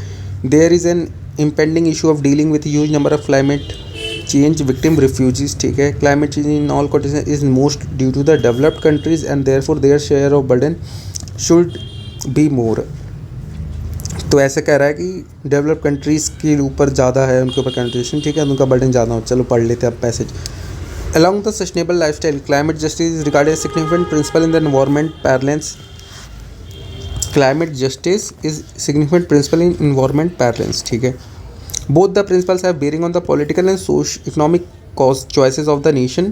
There is an impending issue of dealing with huge number of climate change victim refugees, ठीक है। climate change in all conditions is most due to the developed countries and therefore their share of burden should be more। तो ऐसे कह रहा है कि developed countries के ऊपर ज़्यादा है, उनके ऊपर कंट्रीब्यूशन, ठीक है, उनका बर्डन ज़्यादा हो। चलो पढ़ लेते हैं अब passage. Along the sustainable lifestyle, climate justice is regarded as a significant principle in the environment parlance। Climate justice is significant principle in environment parlance, ठीक है। Both the principles have bearing on the political and socio-economic cause choices of the nation.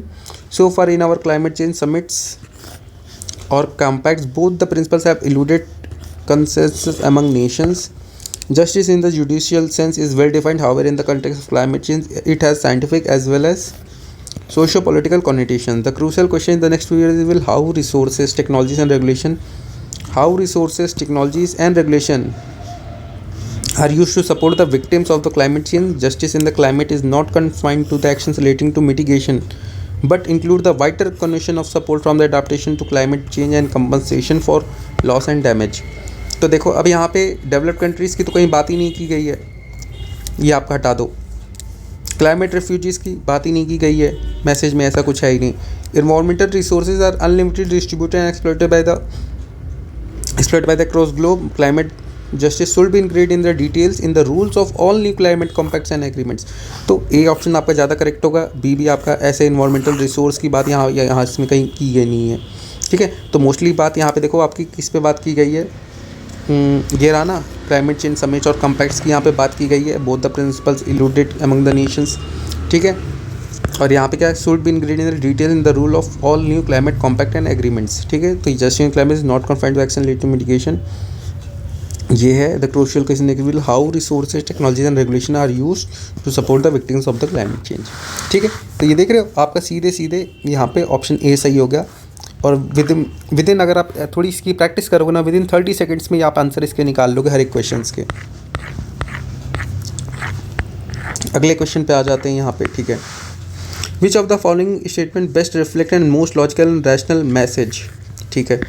So far in our climate change summits or compacts, both the principles have eluded consensus among nations. Justice in the judicial sense is well defined. However, in the context of climate change, it has scientific as well as socio-political connotation. The crucial question in the next few years will how resources, technologies and regulation are used to support the victims of the climate change. Justice in the climate is not confined to the actions relating to mitigation, but include the wider condition of support from the adaptation to climate change and compensation for loss and damage। तो देखो अब यहाँ पे developed countries की तो कहीं बात ही नहीं की गई है, ये आपका हटा दो। क्लाइमेट रेफ्यूजीज़ की बात ही नहीं की गई है, मैसेज में ऐसा कुछ है ही नहीं। Environmental resources are unlimited distributed and exploited by the cross globe। Climate justice should be included in the details in the rules of all new climate compacts and agreements। तो ए ऑप्शन आपका ज़्यादा correct होगा, B भी आपका ऐसे environmental resource की बात यहाँ इसमें कहीं की गई नहीं है, ठीक है। तो मोस्टली बात यहाँ पे देखो आपकी किस पे बात की गई है, ये रहा ना, क्लाइमेट चेंज समिट और कम्पैक्ट्स की यहाँ पे बात की गई है। Both the principles eluded among the nations, ठीक है। और यहाँ पे क्या should be included in the detail in the rule of all new climate compact and agreements, ठीक है। तो justice in climate is not confined to action related to mitigation, ये है। The crucial question will how resources, technologies and regulation are use to support the victims of the climate change, ठीक है। तो ये देख रहे हो आपका सीधे यहाँ पे ऑप्शन ए सही हो गया। और विद इन अगर आप थोड़ी इसकी प्रैक्टिस करोगे ना, विद इन 30 सेकेंड्स में आप आंसर इसके निकाल लोगे हर एक क्वेश्चन के। अगले क्वेश्चन पे आ जाते हैं यहाँ पे, ठीक है। Which of the following statement best reflect and most logical and rational message, ठीक है।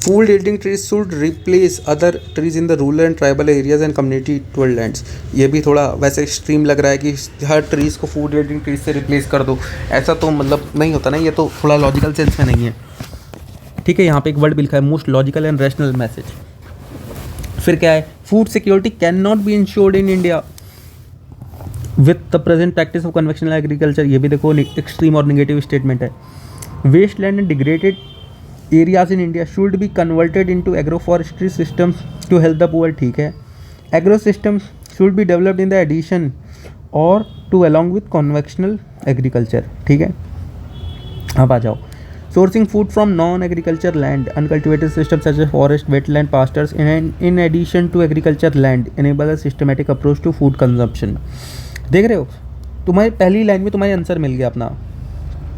Food yielding trees should replace other trees in the rural and tribal areas and community dwelled lands. ये भी थोड़ा वैसे एक्सट्रीम लग रहा है कि हर ट्रीज़ को फूड यील्डिंग ट्रीज से रिप्लेस कर दो, ऐसा तो मतलब नहीं होता ना, ये तो थोड़ा लॉजिकल सेंस में नहीं है, ठीक है। यहाँ पे एक वर्ड भी लिखा है most logical and rational message. फिर क्या है, food security can not be ensured in India with the present practice of conventional agriculture. ये भी देखो एक्सट्रीम और नेगेटिव स्टेटमेंट है। Waste land and degraded areas in India should be converted into agro forestry systems to help the poor, ठीक है। Agro systems should be developed in the addition और to along with conventional agriculture, ठीक है। अब आ जाओ, sourcing food from non-agriculture land, uncultivated systems such as forest, wetland, pastures, in addition to agriculture land, enable a systematic approach to food consumption। देख रहे हो, तुम्हारी पहली लाइन में तुम्हारे आंसर मिल गया अपना।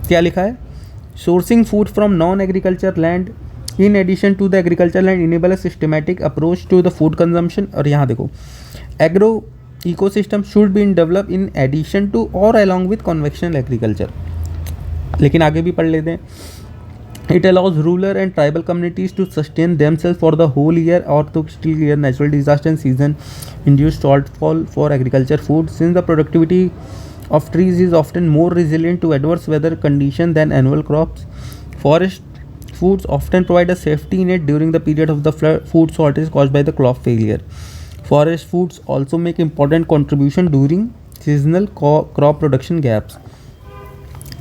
क्या लिखा है, sourcing food from non-agriculture land, in addition to the agriculture land, enable a systematic approach to the food consumption। और यहाँ देखो, agro ecosystem should be developed in addition to or along with conventional agriculture। लेकिन आगे भी पढ़ लेते हैं। It allows rural and tribal communities to sustain themselves for the whole year or to still clear natural disaster and season induced shortfall for agriculture food, since the productivity of trees is often more resilient to adverse weather conditions than annual crops. Forest foods often provide a safety net during the period of the food shortage caused by the crop failure. Forest foods also make important contribution during seasonal crop production gaps,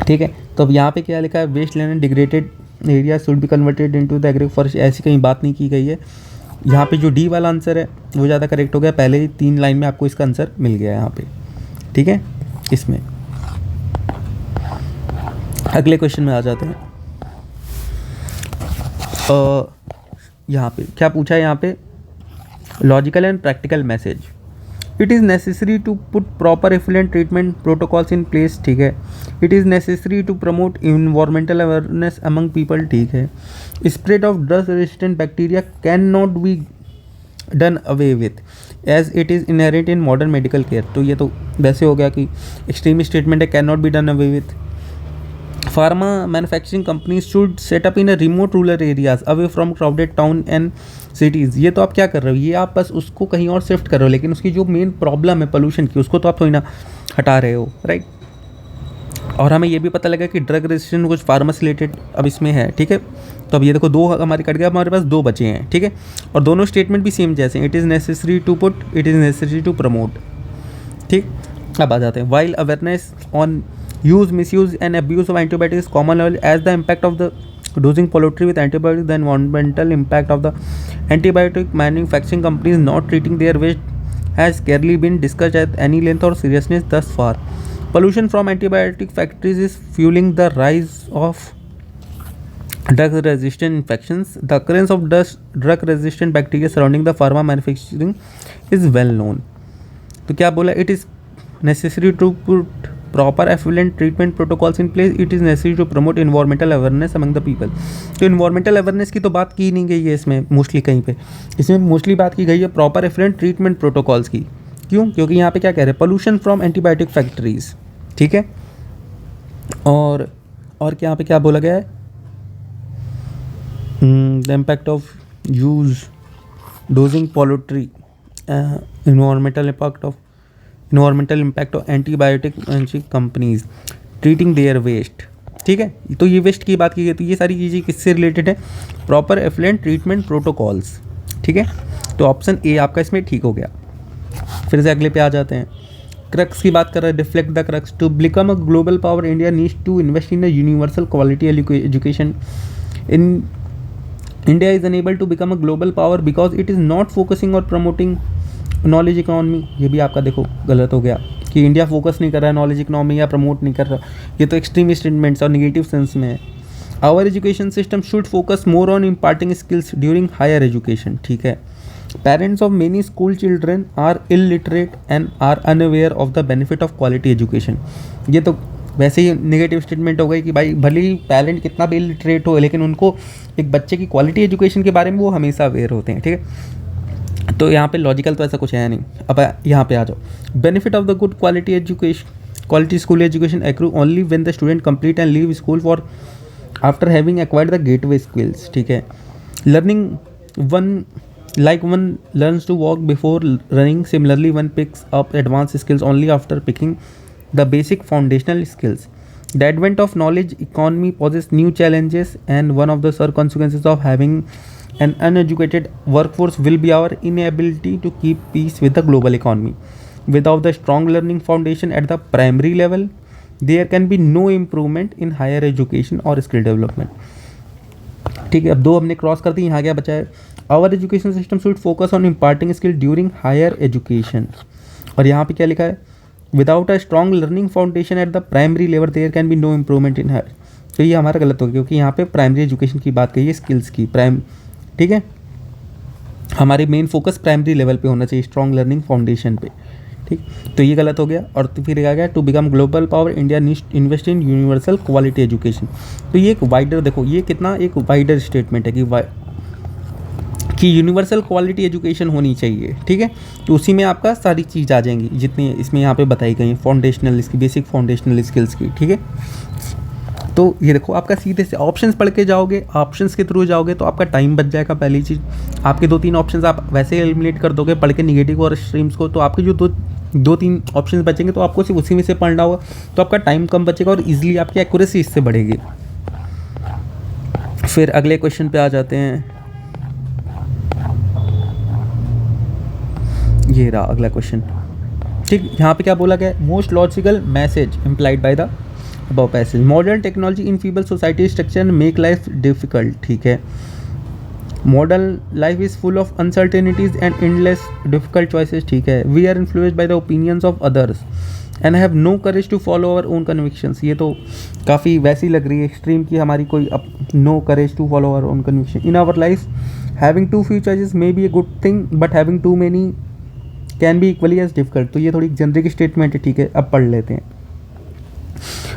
ठीक है। तो अब यहाँ पे क्या लिखा है, waste land and degraded area should be converted into the agro forest, ऐसी कहीं बात नहीं की गई है। यहाँ पे जो डी वाला आंसर है वो ज़्यादा करेक्ट हो गया, पहले ही 3 लाइन में आपको इसका आंसर मिल गया यहाँ पे, ठीक है। इसमें अगले क्वेश्चन में आ जाते हैं। यहाँ पे क्या पूछा है, यहाँ पे logical and practical message. It is necessary to put proper effluent treatment protocols in place, ठीक है। It is necessary to promote environmental awareness among people, ठीक है। Spread of drug resistant bacteria can not be done away with as it is inherent in modern medical care. तो ये तो वैसे हो गया कि एक्सट्रीम स्टेटमेंट है, can not be done away with. Pharma manufacturing companies should set up in a remote rural areas away from crowded town and cities। ये तो आप क्या कर रहे हो, ये आप बस उसको कहीं और शिफ्ट कर रहे हो, लेकिन उसकी जो मेन प्रॉब्लम है पोल्यूशन की, उसको तो आप थोड़ी ना हटा रहे हो, राइट। और हमें ये भी पता लगा कि ड्रग रेजिस्टेंट कुछ फार्मेसी रिलेटेड अब इसमें है, ठीक है। तो अब ये देखो दो हमारे कट गया, हमारे पास दो बचे हैं, ठीक है। और दोनों स्टेटमेंट भी सेम जैसे, it is necessary to put, it is necessary to promote, ठीक। अब आ जाते हैं, while awareness on use, misuse and abuse of antibiotics is common level as the impact of the dosing poultry with antibiotics, the environmental impact of the antibiotic manufacturing companies not treating their waste has rarely been discussed at any length or seriousness thus far. Pollution from antibiotic factories is fueling the rise of drug resistant infections. The occurrence of drug resistant bacteria surrounding the pharma manufacturing is well known. तो क्या बोला, it is necessary to put proper effluent treatment protocols in place, it is necessary to promote environmental awareness among the people. तो environmental awareness की तो बात की नहीं गई है इसमें मोस्टली, कहीं पे इसमें मोस्टली बात की गई है प्रॉपर एफिलेंट ट्रीटमेंट प्रोटोकॉल्स की। क्यों? क्योंकि यहाँ पे क्या कह रहे हैं, पोल्यूशन फ्रॉम एंटीबायोटिक फैक्ट्रीज, ठीक है। और यहाँ पे क्या बोला गया है, the impact of use dosing poultry, environmental impact of antibiotic companies treating their waste, ठीक है। तो ये वेस्ट की बात की गई, तो ये सारी चीज़ें किससे रिलेटेड है, प्रॉपर एफिलेंट ट्रीटमेंट प्रोटोकॉल्स, ठीक है। तो ऑप्शन ए आपका इसमें ठीक हो गया। फिर से अगले पे आ जाते हैं, क्रक्स की बात कर रहे हैं, deflect the crux. To become a global power India needs to invest in a universal quality education. In India is unable to become a global power because it is not focusing और promoting knowledge economy. ये भी आपका देखो गलत हो गया कि India focus नहीं कर रहा है नॉलेज इकोनॉमी या प्रमोट नहीं कर रहा, ये तो एक्सट्रीम स्टेटमेंट्स और निगेटिव सेंस में है। Our education system should focus more on imparting skills during higher education, ठीक है। Parents of many school children are illiterate and are unaware of the benefit of quality education. ये तो वैसे ही negative statement हो गई कि भाई भले ही पेरेंट कितना भी इलिटरेट हो, लेकिन उनको एक बच्चे की क्वालिटी एजुकेशन के बारे में वो हमेशा अवेयर होते हैं, ठीक है। तो यहाँ पे लॉजिकल तो ऐसा कुछ है नहीं। अब यहाँ पे आ जाओ, benefit of the good quality education, quality school education accrue only when the student complete and leave school for after having acquired the gateway skills, ठीक है। Learning one learns to walk before running, similarly one picks up advance skills only after picking the basic foundational skills. The advent of knowledge economy poses new challenges and one of the consequences of having an uneducated workforce will be our inability to keep pace with the global economy. Without the strong learning foundation at the primary level, there can be no improvement in higher education or skill development. ठीक है, अब दो हमने cross कर दी, यहाँ क्या बचा है, our education system should focus on imparting skill during higher education. और यहाँ पे क्या लिखा है, without a strong learning foundation at the primary level there can be no improvement in higher. तो ये हमारा गलत हो गया, क्योंकि यहाँ पे प्राइमरी एजुकेशन की बात कही है, स्किल्स की ठीक है। हमारी मेन फोकस प्राइमरी लेवल पे होना चाहिए, स्ट्रॉन्ग लर्निंग फाउंडेशन पे, ठीक। तो ये गलत हो गया। और तो फिर आ गया, to become global power India needs invest in universal quality education. तो ये एक वाइडर, देखो ये कितना एक वाइडर स्टेटमेंट है कि यूनिवर्सल क्वालिटी एजुकेशन होनी चाहिए, ठीक है। तो उसी में आपका सारी चीज़ आ जाएंगी जितनी इसमें यहाँ पे बताई गई हैं, फाउंडेशनल इसकी बेसिक फाउंडेशनल स्किल्स की, ठीक है। तो ये देखो आपका सीधे से ऑप्शंस पढ़ के जाओगे, ऑप्शंस के थ्रू जाओगे तो आपका टाइम बच जाएगा। पहली चीज़, आपके 2-3 ऑप्शंस आप वैसे एलिमिनेट कर दोगे पढ़ के निगेटिव और स्ट्रीम्स को, तो आपके जो 2-3 ऑप्शंस बचेंगे तो आपको सिर्फ उसी में से पढ़ना होगा, तो आपका टाइम कम बचेगा और ईजिली आपकी एक्यूरेसी इससे बढ़ेगी। फिर अगले क्वेश्चन पे आ जाते हैं, ये रहा अगला क्वेश्चन, ठीक। यहाँ पे क्या बोला गया, most logical message implied by the above passage, modern technology in feeble society structure make life difficult, ठीक है। Modern life is full of uncertainties and endless difficult choices, ठीक है। We are influenced by the opinions of others and have no courage to follow our own convictions. ये तो काफ़ी वैसी लग रही है एक्सट्रीम की, हमारी कोई no courage to follow our own conviction. In our life having too few choices may be a good thing but having too many can be equally as difficult. तो ये थोड़ी जनरिक स्टेटमेंट है, ठीक है। अब पढ़ लेते हैं।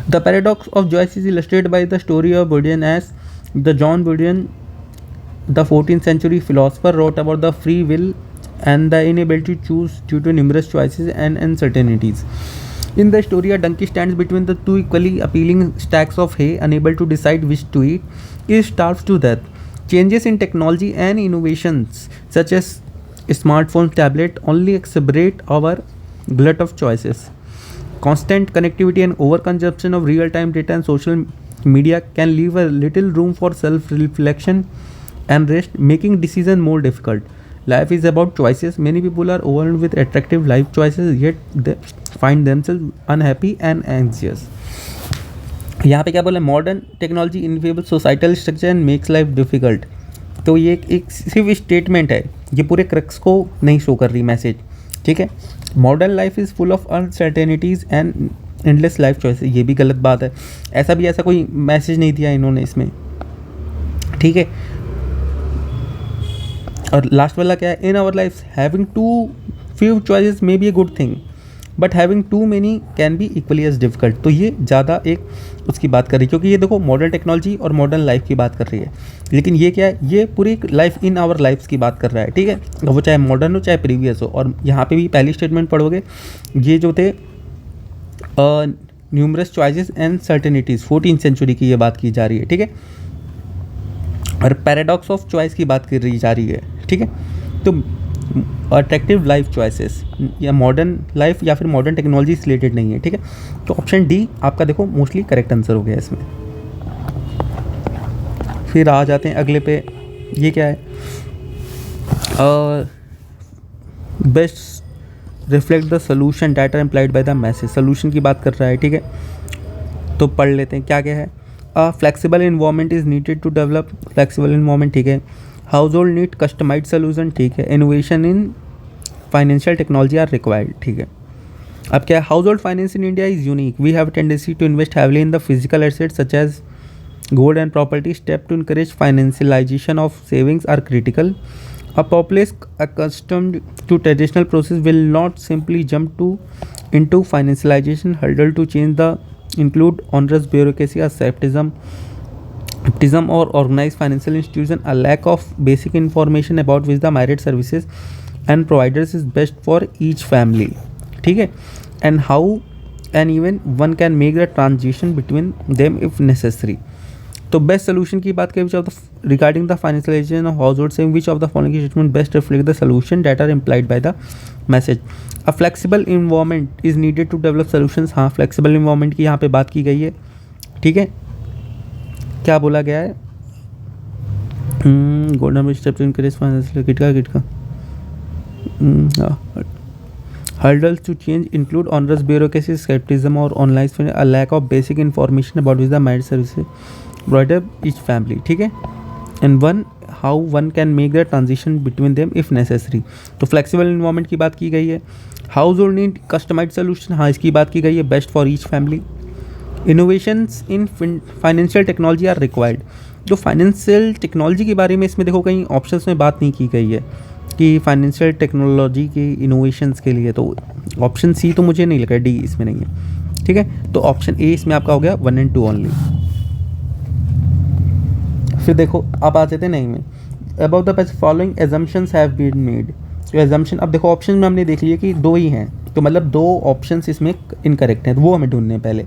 The paradox of choice is illustrated by the story of Buridan as the John Buridan, द 14th century philosopher, wrote about the free will and the inability to choose due to numerous choices and uncertainties. In the story, a donkey stands between the two equally appealing stacks of hay, unable to decide which to eat. It starves to death. Changes in technology and innovations, such as smartphone, tablet, only exacerbate our glut of choices. Constant connectivity and overconsumption of real-time data and social media can leave a little room for self-reflection and rest, making decision more difficult. Life is about choices. Many people are overwhelmed with attractive life choices, yet they find themselves unhappy and anxious. यहाँ पे क्या बोला, modern technology ineffable societal structure and makes life difficult. तो ये एक सिर्फ statement है, ये पूरे क्रक्स को नहीं शो कर रही मैसेज. ठीक है, modern life is full of uncertainties and endless life choices, ये भी गलत बात है. ऐसा कोई मैसेज नहीं दिया इन्होंने इसमें. ठीक है, और लास्ट वाला क्या है, in our life having too few choices may be a good thing but having too many can be equally as difficult. तो ये ज़्यादा एक उसकी बात कर रही है, क्योंकि ये देखो मॉडर्न टेक्नोलॉजी और मॉडर्न लाइफ की बात कर रही है, लेकिन ये क्या है, ये पूरी लाइफ इन आवर लाइफ्स की बात कर रहा है. ठीक है, वो चाहे मॉडर्न हो चाहे प्रीवियस हो. और यहाँ पे भी पहली स्टेटमेंट पढ़ोगे, ये जो थे numerous choices and certainties, 14th century की ये बात की जा रही है. ठीक है, और पैराडॉक्स ऑफ चॉइस की बात कर रही जा रही है. ठीक है, तो अट्रैक्टिव लाइफ चॉइसेस या मॉडर्न लाइफ या फिर मॉडर्न टेक्नोलॉजी से रिलेटेड नहीं है. ठीक है, तो ऑप्शन डी आपका देखो मोस्टली करेक्ट आंसर हो गया इसमें. फिर आ जाते हैं अगले पे. ये क्या है, best reflect the solution that are implied by the message. Solution की बात कर रहा है. ठीक है, तो पढ़ लेते हैं क्या क्या है. Flexible environment is needed to develop flexible environment. ठीक है, household need customise solution. ठीक है, innovation in financial technology are required. ठीक है, अब क्या है, household finance in India is unique. We have tendency to invest heavily in the physical assets such as gold and property. Step to encourage financialization of savings are critical. A populace accustomed to traditional process will not simply jump into financialization. Hurdle to change the include onerous bureaucracy, asceticism or organized financial institution, a lack of basic information about which the myriad services and providers is best for each family. ठीक है, and how and even one can make the transition between them if necessary. तो best solution की बात करें, which of the regarding the financialisation of household saving, which of the following statement best reflect the solution that are implied by the message. A flexible environment is needed to develop solutions. हाँ, flexible environment की यहाँ पे बात की गई है. ठीक है, क्या बोला गया है, golden step to encourage financial kit का hurdles to change include onerous bureaucracy, skepticism or online a lack of basic information about which the marriage services provided each family. ठीक है, and how one can make the transition between them if necessary. तो flexible environment की बात की गई है. household need customized solution, हाँ इसकी बात की गई है, best for each family. innovations in financial technology are required. जो फाइनेंशियल टेक्नोलॉजी के बारे में इसमें देखो कहीं ऑप्शंस में बात नहीं की गई है कि फाइनेंशियल टेक्नोलॉजी के इनोवेशंस के लिए, तो ऑप्शन सी तो मुझे नहीं लगा, डी इसमें नहीं है. ठीक है, तो ऑप्शन ए इसमें आपका हो गया 1 and 2 ओनली. फिर देखो अब आ जाते हैं नहीं में, about the following assumptions have been made. तो एजम्पशन, अब देखो ऑप्शन में हमने देख लिया कि 2 ही हैं, तो मतलब 2 ऑप्शंस इसमें इनकरेक्ट हैं, तो वो हमें ढूंढने हैं पहले.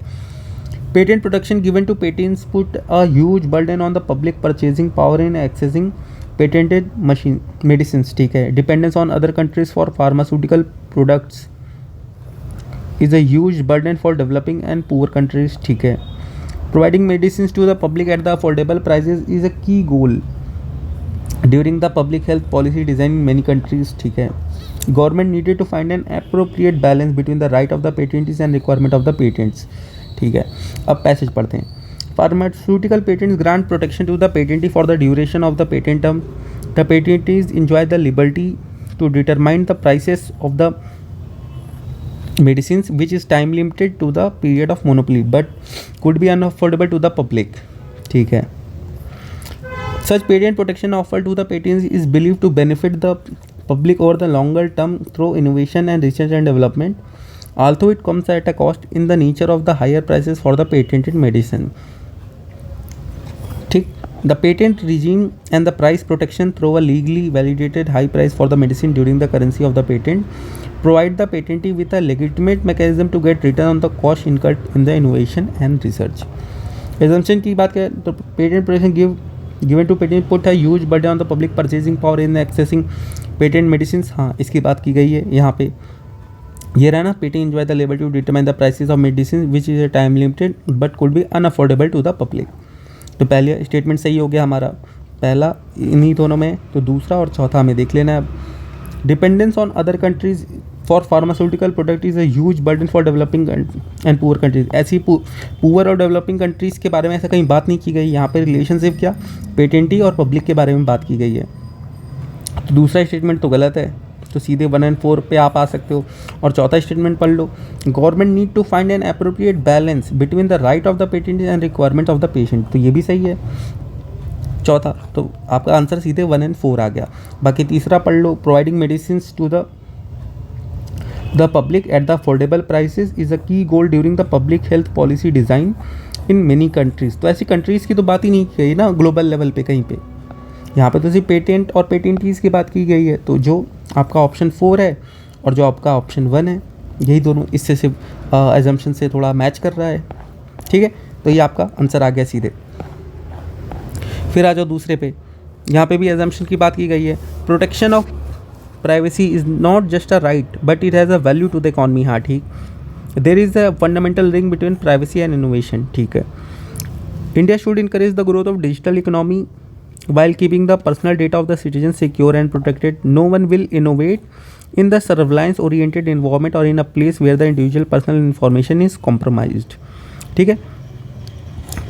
Patent protection given to patents put a huge burden on the public purchasing power in accessing patented machine medicine. ठीक है, dependence on other countries for pharmaceutical products is a huge burden for developing and poor countries. ठीक है, providing medicine to the public at the affordable prices is a key goal during the public health policy design in many countries. ठीक है, government needed to find an appropriate balance between the right of the patents and requirement of the patents. ठीक है, अब passage पढ़ते हैं. Pharmaceutical patents grant protection to the patentee for the duration of the patent term. The patentees enjoy the liberty to determine the prices of the medicines, which is time limited to the period of monopoly, but could be unaffordable to the public. ठीक है, such patent protection offered to the patents is believed to benefit the public over the longer term through innovation and research and development, although it comes at a cost in the nature of the higher prices for the patented medicine. ठीक, The patent regime and the price protection through a legally validated high price for the medicine during the currency of the patent provide the patentee with a legitimate mechanism to get return on the cost incurred in the innovation and research. Assumption की बात करें तो patent protection given to patent put a huge burden on the public purchasing power in accessing patent medicines. हाँ, इसकी बात की गई है यहाँ पे, ये रहा ना, patent enjoy the ability to determine the prices of medicine which is a time limited but could be unaffordable to the public. तो पहले स्टेटमेंट सही हो गया हमारा, पहला इन्हीं दोनों में, तो दूसरा और चौथा हमें देख लेना है। Dependence on other countries for pharmaceutical product is a huge burden for developing and poor countries. ऐसी पुअर और डेवलपिंग कंट्रीज़ के बारे में ऐसा कहीं बात नहीं की गई, यहाँ पे रिलेशनशिप क्या, पेटेंटी और पब्लिक के बारे में बात की गई है। तो दूसरा स्टेटमेंट तो गलत है, तो सीधे 1 और 4 पे आप आ सकते हो। और चौथा स्टेटमेंट पढ़ लो, government need to find an appropriate balance between the right of the patent and requirement of the patient. तो ये भी सही है चौथा, तो आपका आंसर सीधे 1 और 4 आ गया। बाकी तीसरा पढ़ लो, providing medicine to the public at the affordable prices is a key goal during the public health policy design in many countries. तो ऐसी कंट्रीज़ की तो बात ही नहीं की गई ना ग्लोबल लेवल पे कहीं पे, यहाँ पे तो सिर्फ पेटेंट और पेटेंटीज़ की बात की गई है। तो जो आपका ऑप्शन 4 है और जो आपका ऑप्शन 1 है, यही दोनों इससे सिर्फ एजम्पशन से थोड़ा मैच कर रहा है, ठीक है। तो ये आपका आंसर आ गया सीधे। फिर आ जाओ दूसरे पे, यहाँ पे भी एजम्पशन की बात की गई है। Protection of privacy is not just a right but it has a value to the economy. हाँ ठीक, there is a fundamental link between privacy and innovation, ठीक है। India should encourage the growth of digital economy while keeping the personal data of the citizens secure and protected. No one will innovate in the surveillance oriented environment or in a place where the individual personal information is compromised, ठीक है।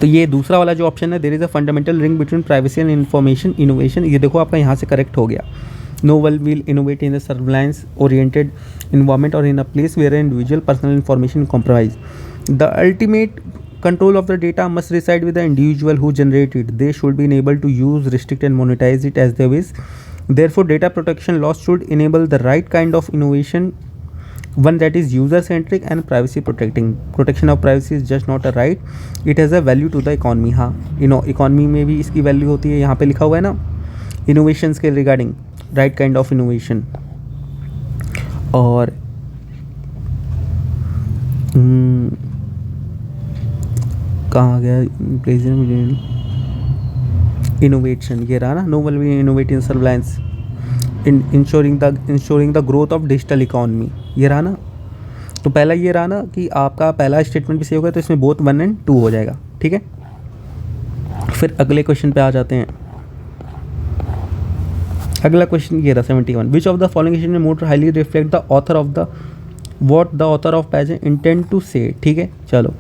तो ये दूसरा वाला जो option है, there is a fundamental link between privacy and information innovation, ये देखो आपका यहाँ से करेक्ट हो गया। No one will innovate in the surveillance oriented environment or in a place where an individual personal information is compromised. The ultimate control of the data must reside with the individual who generate it. They should be able to use, restrict and monetize it as they wish. Therefore, data protection laws should enable the right kind of innovation, one that is user centric and privacy protecting. Protection of privacy is just not a right, it has a value to the economy. हाँ, economy में भी इसकी value होती है, यहाँ पे लिखा हुआ है ना इनोवेशंस के रिगार्डिंग, राइट काइंड ऑफ इनोवेशन। और कहाँ आ गया प्लेस इनोवेशन, ये रहा ना, no will be innovate in surveillance ensuring the growth of digital economy, ये रहा ना। तो पहला ये रहा ना कि आपका पहला स्टेटमेंट भी सही होगा, तो इसमें बोथ 1 और 2 हो जाएगा, ठीक है। फिर अगले क्वेश्चन पे आ जाते हैं। अगला क्वेश्चन ये रहा 71, which of the following statement more highly reflect the author of the what the author of passage intend to say, ठीक है। चलो,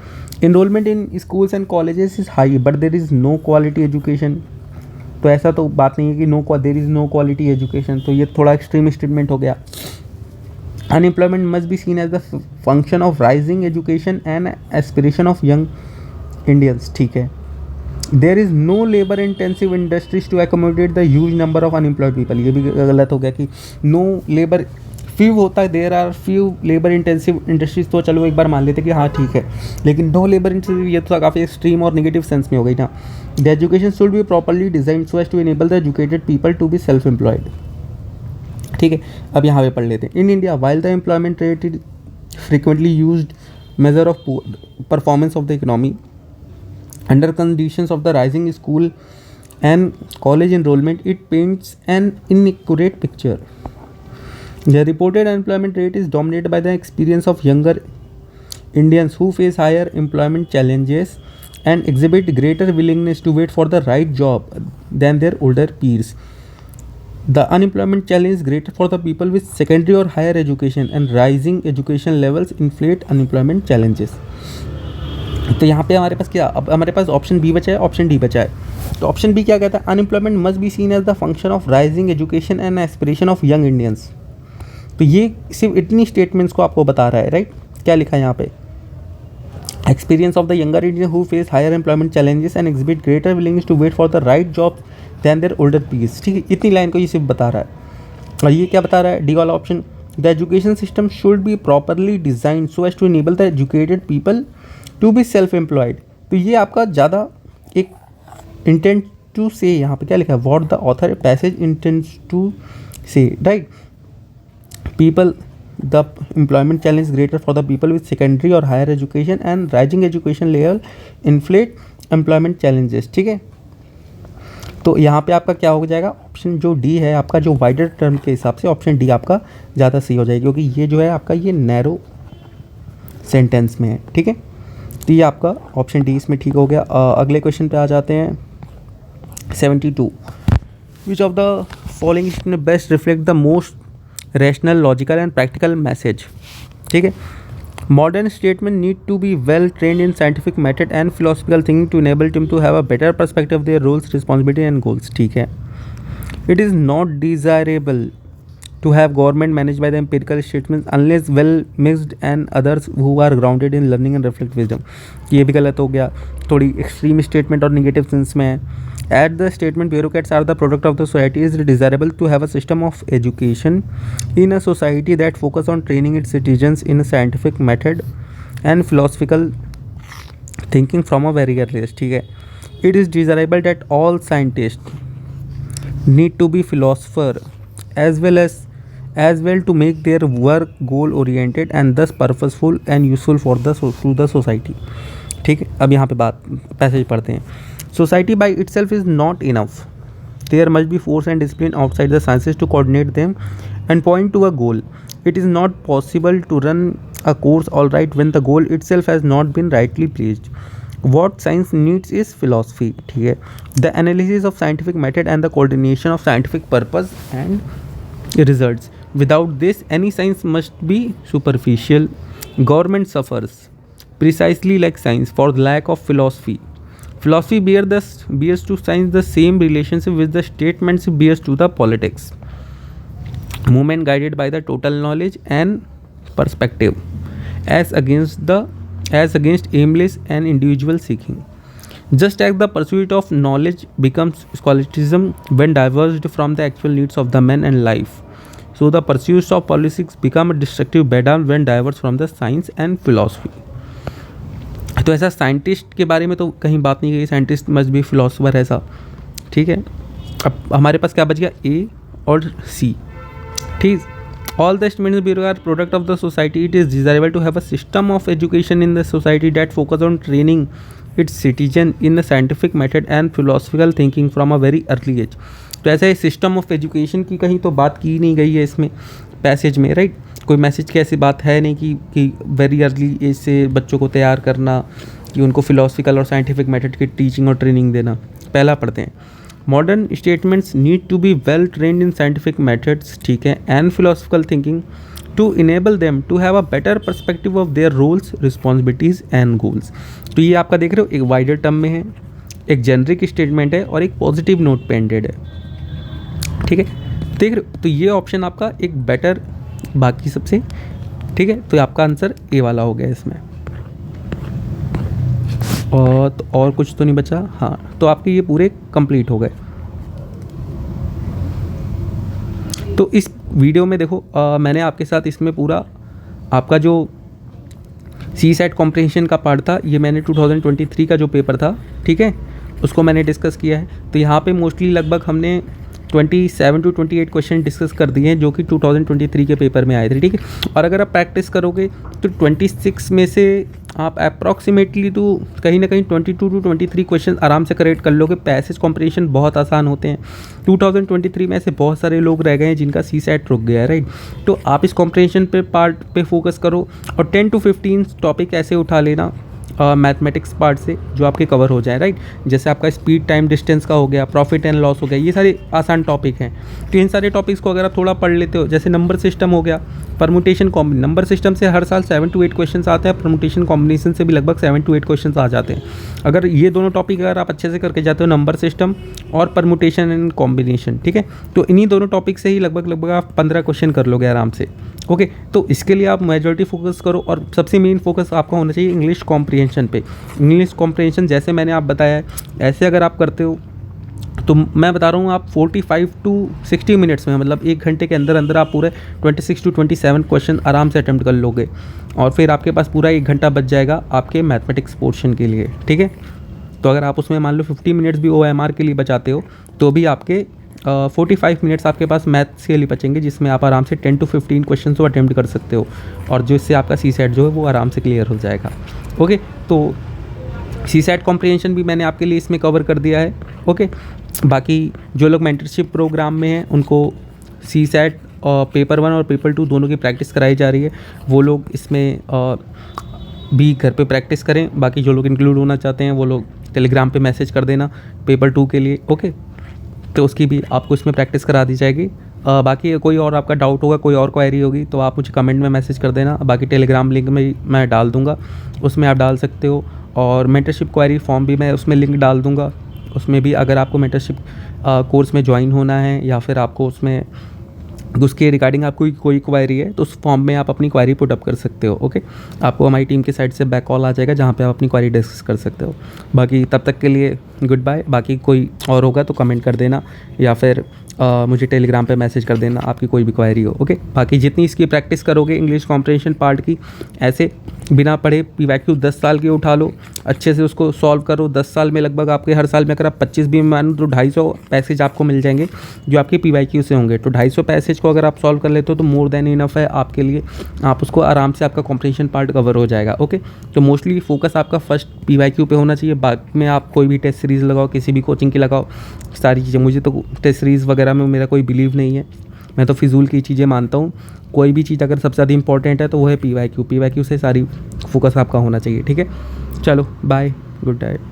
enrolment in schools and colleges is high but there is no quality education. तो ऐसा तो बात नहीं है कि there is no quality education, तो ये थोड़ा एक्सट्रीम स्टेटमेंट हो गया। Unemployment must be seen as the function of rising education and aspiration of young Indians, ठीक है। There is no labour intensive industries to accommodate the huge number of unemployed people, ये भी गलत हो गया कि नो लेबर, फ्यू होता है, there are few labour intensive industries, तो चलो एक बार मान लेते कि हाँ ठीक है, लेकिन नो लेबर इंटेंसिव ये तो काफ़ी एक्सट्रीम और नेगेटिव सेंस में हो गई ना। The education should be properly design so as to enable the educated people to be self employed, ठीक है। अब यहाँ पे पढ़ लेते हैं। In India while the employment rate is frequently used measure of performance of the economy under conditions of the rising school and college enrollment, it paints an inaccurate picture. The reported unemployment rate is dominated by the experience of younger Indians who face higher employment challenges and exhibit greater willingness to wait for the right job than their older peers. The unemployment challenge is greater for the people with secondary or higher education, and rising education levels inflate unemployment challenges. तो यहाँ पे हमारे पास क्या, अब हमारे पास option B बचा है, option D बचा है। तो ऑप्शन बी क्या कहता है, unemployment must be seen as the function of rising education and aspiration of young Indians. तो ये सिर्फ इतनी स्टेटमेंट्स को आपको बता रहा है, राइट। क्या लिखा है यहाँ पे, experience of the younger Indian who face higher employment challenges and exhibit greater willingness to wait for the right job than their older peers, ठीक है। इतनी लाइन को ये सिर्फ बता रहा है। और ये क्या बता रहा है, डी वाला option, the education system should be properly design so as to enable the educated people to be self employed. तो ये आपका ज़्यादा एक इंटेंट टू से, यहाँ पे क्या लिखा है, what the author passage intends to say, right. People, the employment challenge greater for the people with secondary और higher education and rising education level inflate employment challenges, ठीक है। तो यहाँ पे आपका क्या हो जाएगा, ऑप्शन जो डी है आपका, जो वाइडर टर्म के हिसाब से ऑप्शन डी आपका ज़्यादा सही हो जाएगा, क्योंकि ये जो है आपका ये नैरो सेंटेंस में है, ठीक है। तो ये आपका ऑप्शन डी इसमें ठीक हो गया। अगले क्वेश्चन पे आ जाते हैं 72। विच of the following best reflect the most rational, logical and practical message, ठीक है। Modern statements need to be well trained in scientific method and philosophical thinking to enable them to have a better perspective of their roles, responsibility and goals, ठीक है। It is not desirable to have government managed by the empirical statements unless well mixed and others who are grounded in learning and reflect wisdom। ये भी गलत हो गया, थोड़ी extreme statement और negative sense में है। At the statement bureaucrats are the product of the society, is it desirable to have a system of education in a society that focus on training its citizens in a scientific method and philosophical thinking from a very early age, ठीक है। It is desirable that all scientists need to be philosopher as well to make their work goal oriented and thus purposeful and useful for to the society, ठीक है। अब यहाँ पे बात passage पढ़ते हैं। Society by itself is not enough. There must be force and discipline outside the sciences to coordinate them and point to a goal. It is not possible to run a course all right when the goal itself has not been rightly placed. What science needs is philosophy, ठीक है। The analysis of scientific method and the coordination of scientific purpose and results. Without this, any science must be superficial. Government suffers precisely like science for the lack of philosophy. Philosophy bears to science the same relationship which the statements bears to the politics. Movement guided by the total knowledge and perspective, as against aimless and individual seeking. Just as the pursuit of knowledge becomes scholasticism when diverged from the actual needs of the man and life, so the pursuits of politics become a destructive bedlam when diverged from the science and philosophy. तो ऐसा scientist के बारे में तो कहीं बात नहीं की, साइंटिस्ट मस्ट बी फिलोसोफर ऐसा, ठीक है। अब हमारे पास क्या बच गया, ए और सी, ठीक। All the statements below are product of the society. It is desirable to have a system of education in the society that focus on training its citizen in the scientific method and philosophical thinking from a very early age. तो ऐसा system of education की कहीं तो बात की नहीं गई है इसमें पैसेज में, राइट। कोई मैसेज की ऐसी बात है नहीं कि वेरी अर्ली एज से बच्चों को तैयार करना, कि उनको फिलोसफिकल और साइंटिफिक मेथड की टीचिंग और ट्रेनिंग देना। पहला पढ़ते हैं, modern statements need to be well trained in scientific methods, ठीक है, and philosophical thinking to enable them to have a better perspective of their roles, responsibilities and goals. तो ये आपका देख रहे हो एक वाइडर टर्म में है, एक जेनरिक स्टेटमेंट है और एक पॉजिटिव नोट पे एंडेड है, ठीक है, देख रहे हो। तो ये ऑप्शन आपका एक बेटर बाकी सबसे, ठीक है। तो आपका आंसर ए वाला हो गया इसमें। और कुछ तो नहीं बचा, हाँ। तो आपके ये पूरे कंप्लीट हो गए। तो इस वीडियो में देखो मैंने आपके साथ इसमें पूरा आपका जो सी सेट कॉम्प्रिहेंशन का पार्ट था, ये मैंने 2023 का जो पेपर था, ठीक है, उसको मैंने डिस्कस किया है। तो यहाँ पे मोस्टली लगभग हमने 27 to 28 क्वेश्चन डिस्कस कर दिए हैं जो कि 2023 के पेपर में आए थे, ठीक है। और अगर आप प्रैक्टिस करोगे तो 26 में से आप अप्रॉक्सीमेटली तो कहीं ना कहीं 22 to 23 क्वेश्चन आराम से करेक्ट कर लोगे। पैसेज कॉम्प्रिहेंशन बहुत आसान होते हैं। 2023 में ऐसे बहुत सारे लोग रह गए हैं जिनका सी सेट रुक गया है, राइट। तो आप इस कॉम्प्रिहेंशन पे पार्ट पे फोकस करो और 10 to 15 टॉपिक ऐसे उठा लेना मैथमेटिक्स पार्ट से जो आपके कवर हो जाए, राइट। जैसे आपका स्पीड टाइम डिस्टेंस का हो गया, प्रॉफिट एंड लॉस हो गया, ये सारे आसान टॉपिक हैं। तो इन सारे टॉपिक्स को अगर आप थोड़ा पढ़ लेते हो, जैसे नंबर सिस्टम हो गया, परमुटेशन नंबर सिस्टम से हर साल 7 to 8 क्वेश्चन आते हैं, परमुटेशन कॉम्बिनेशन से भी लगभग 7 to 8 क्वेश्चन आ जाते हैं। अगर ये दोनों टॉपिक अगर आप अच्छे से करके जाते हो, नंबर सिस्टम और परमुटेशन एंड कॉम्बिनेशन, ठीक है, तो इन्हीं दोनों टॉपिक से ही लगभग आप 15 क्वेश्चन कर लोगे आराम से, ओके। तो इसके लिए आप मेजॉरिटी फोकस करो और सबसे मेन फोकस आपका होना चाहिए इंग्लिश कॉम्प्रिहेंशन पे। इंग्लिश कॉम्प्रिहेंशन जैसे मैंने आप बताया है, ऐसे अगर आप करते हो तो मैं बता रहा हूँ आप 45 to 60 मिनट्स में, मतलब 1 घंटे के अंदर अंदर आप पूरे 26 to 27 क्वेश्चन आराम से अटेम्प्ट कर लोगे और फिर आपके पास पूरा 1 घंटा बच जाएगा आपके मैथमेटिक्स पोर्शन के लिए, ठीक है। तो अगर आप उसमें मान लो 50 मिनट्स भी OMR के लिए बचाते हो तो भी आपके 45 मिनट्स आपके पास मैथ्स के लिए बचेंगे, जिसमें आप आराम से 10 to 15 क्वेश्चन को अटेम्प्ट कर सकते हो, और जो इससे आपका CSAT जो है वो आराम से क्लियर हो जाएगा। ओके, तो CSAT कॉम्प्रिहेंशन भी मैंने आपके लिए इसमें कवर कर दिया है। ओके, बाकी जो लोग मेंटरशिप प्रोग्राम में हैं उनको CSAT और पेपर 1 और पेपर 2 दोनों की प्रैक्टिस कराई जा रही है, वो लोग इसमें भी घर पे प्रैक्टिस करें। बाकी जो लोग इंक्लूड होना चाहते हैं वो लोग टेलीग्राम पे मैसेज कर देना पेपर 2 के लिए। ओके, तो उसकी भी आपको इसमें प्रैक्टिस करा दी जाएगी। बाकी कोई और आपका डाउट होगा, कोई और क्वेरी होगी तो आप मुझे कमेंट में मैसेज कर देना। बाकी टेलीग्राम लिंक में मैं डाल दूँगा, उसमें आप डाल सकते हो, और मेंटरशिप क्वेरी फॉर्म भी मैं उसमें लिंक डाल दूँगा। उसमें भी अगर आपको मेंटरशिप कोर्स में ज्वाइन होना है या फिर आपको उसमें उसके रिगार्डिंग आपको कोई क्वेरी है तो उस फॉर्म में आप अपनी क्वेरी पुट अप कर सकते हो। ओके, आपको हमारी टीम की साइड से बैक कॉल आ जाएगा जहाँ पे आप अपनी क्वेरी डिस्कस कर सकते हो। बाकी तब तक के लिए गुड बाय। बाकी कोई और होगा तो कमेंट कर देना या फिर मुझे टेलीग्राम पे मैसेज कर देना आपकी कोई भी क्वेरी हो। ओके, बाकी जितनी इसकी प्रैक्टिस करोगे इंग्लिश कॉम्प्रिहेंशन पार्ट की, ऐसे बिना पढ़े PYQ 10 साल के उठा लो, अच्छे से उसको सॉल्व करो। 10 साल में लगभग आपके हर साल में अगर आप 25 भी मानो तो 250 पैसेज आपको मिल जाएंगे जो आपके PYQ से होंगे। तो 250 पैसेज को अगर आप सॉल्व कर लेते हो तो मोर देन इनफ है आपके लिए, आप उसको आराम से आपका कॉम्प्रिहेंशन पार्ट कवर हो जाएगा। ओके, तो मोस्टली फोकस आपका फर्स्ट PYQ पे होना चाहिए। बाद में आप कोई भी टेस्ट सीरीज़ लगाओ, किसी भी कोचिंग की लगाओ, सारी चीज़ें। मुझे तो टेस्ट सीरीज़ वगैरह में मेरा कोई बिलीव नहीं है, मैं तो फिजूल की चीज़ें मानता हूँ। कोई भी चीज़ अगर सबसे ज़्यादा इंपॉर्टेंट है तो वो है PYQ से सारी फोकस आपका होना चाहिए। ठीक है, चलो बाय, गुड नाइट।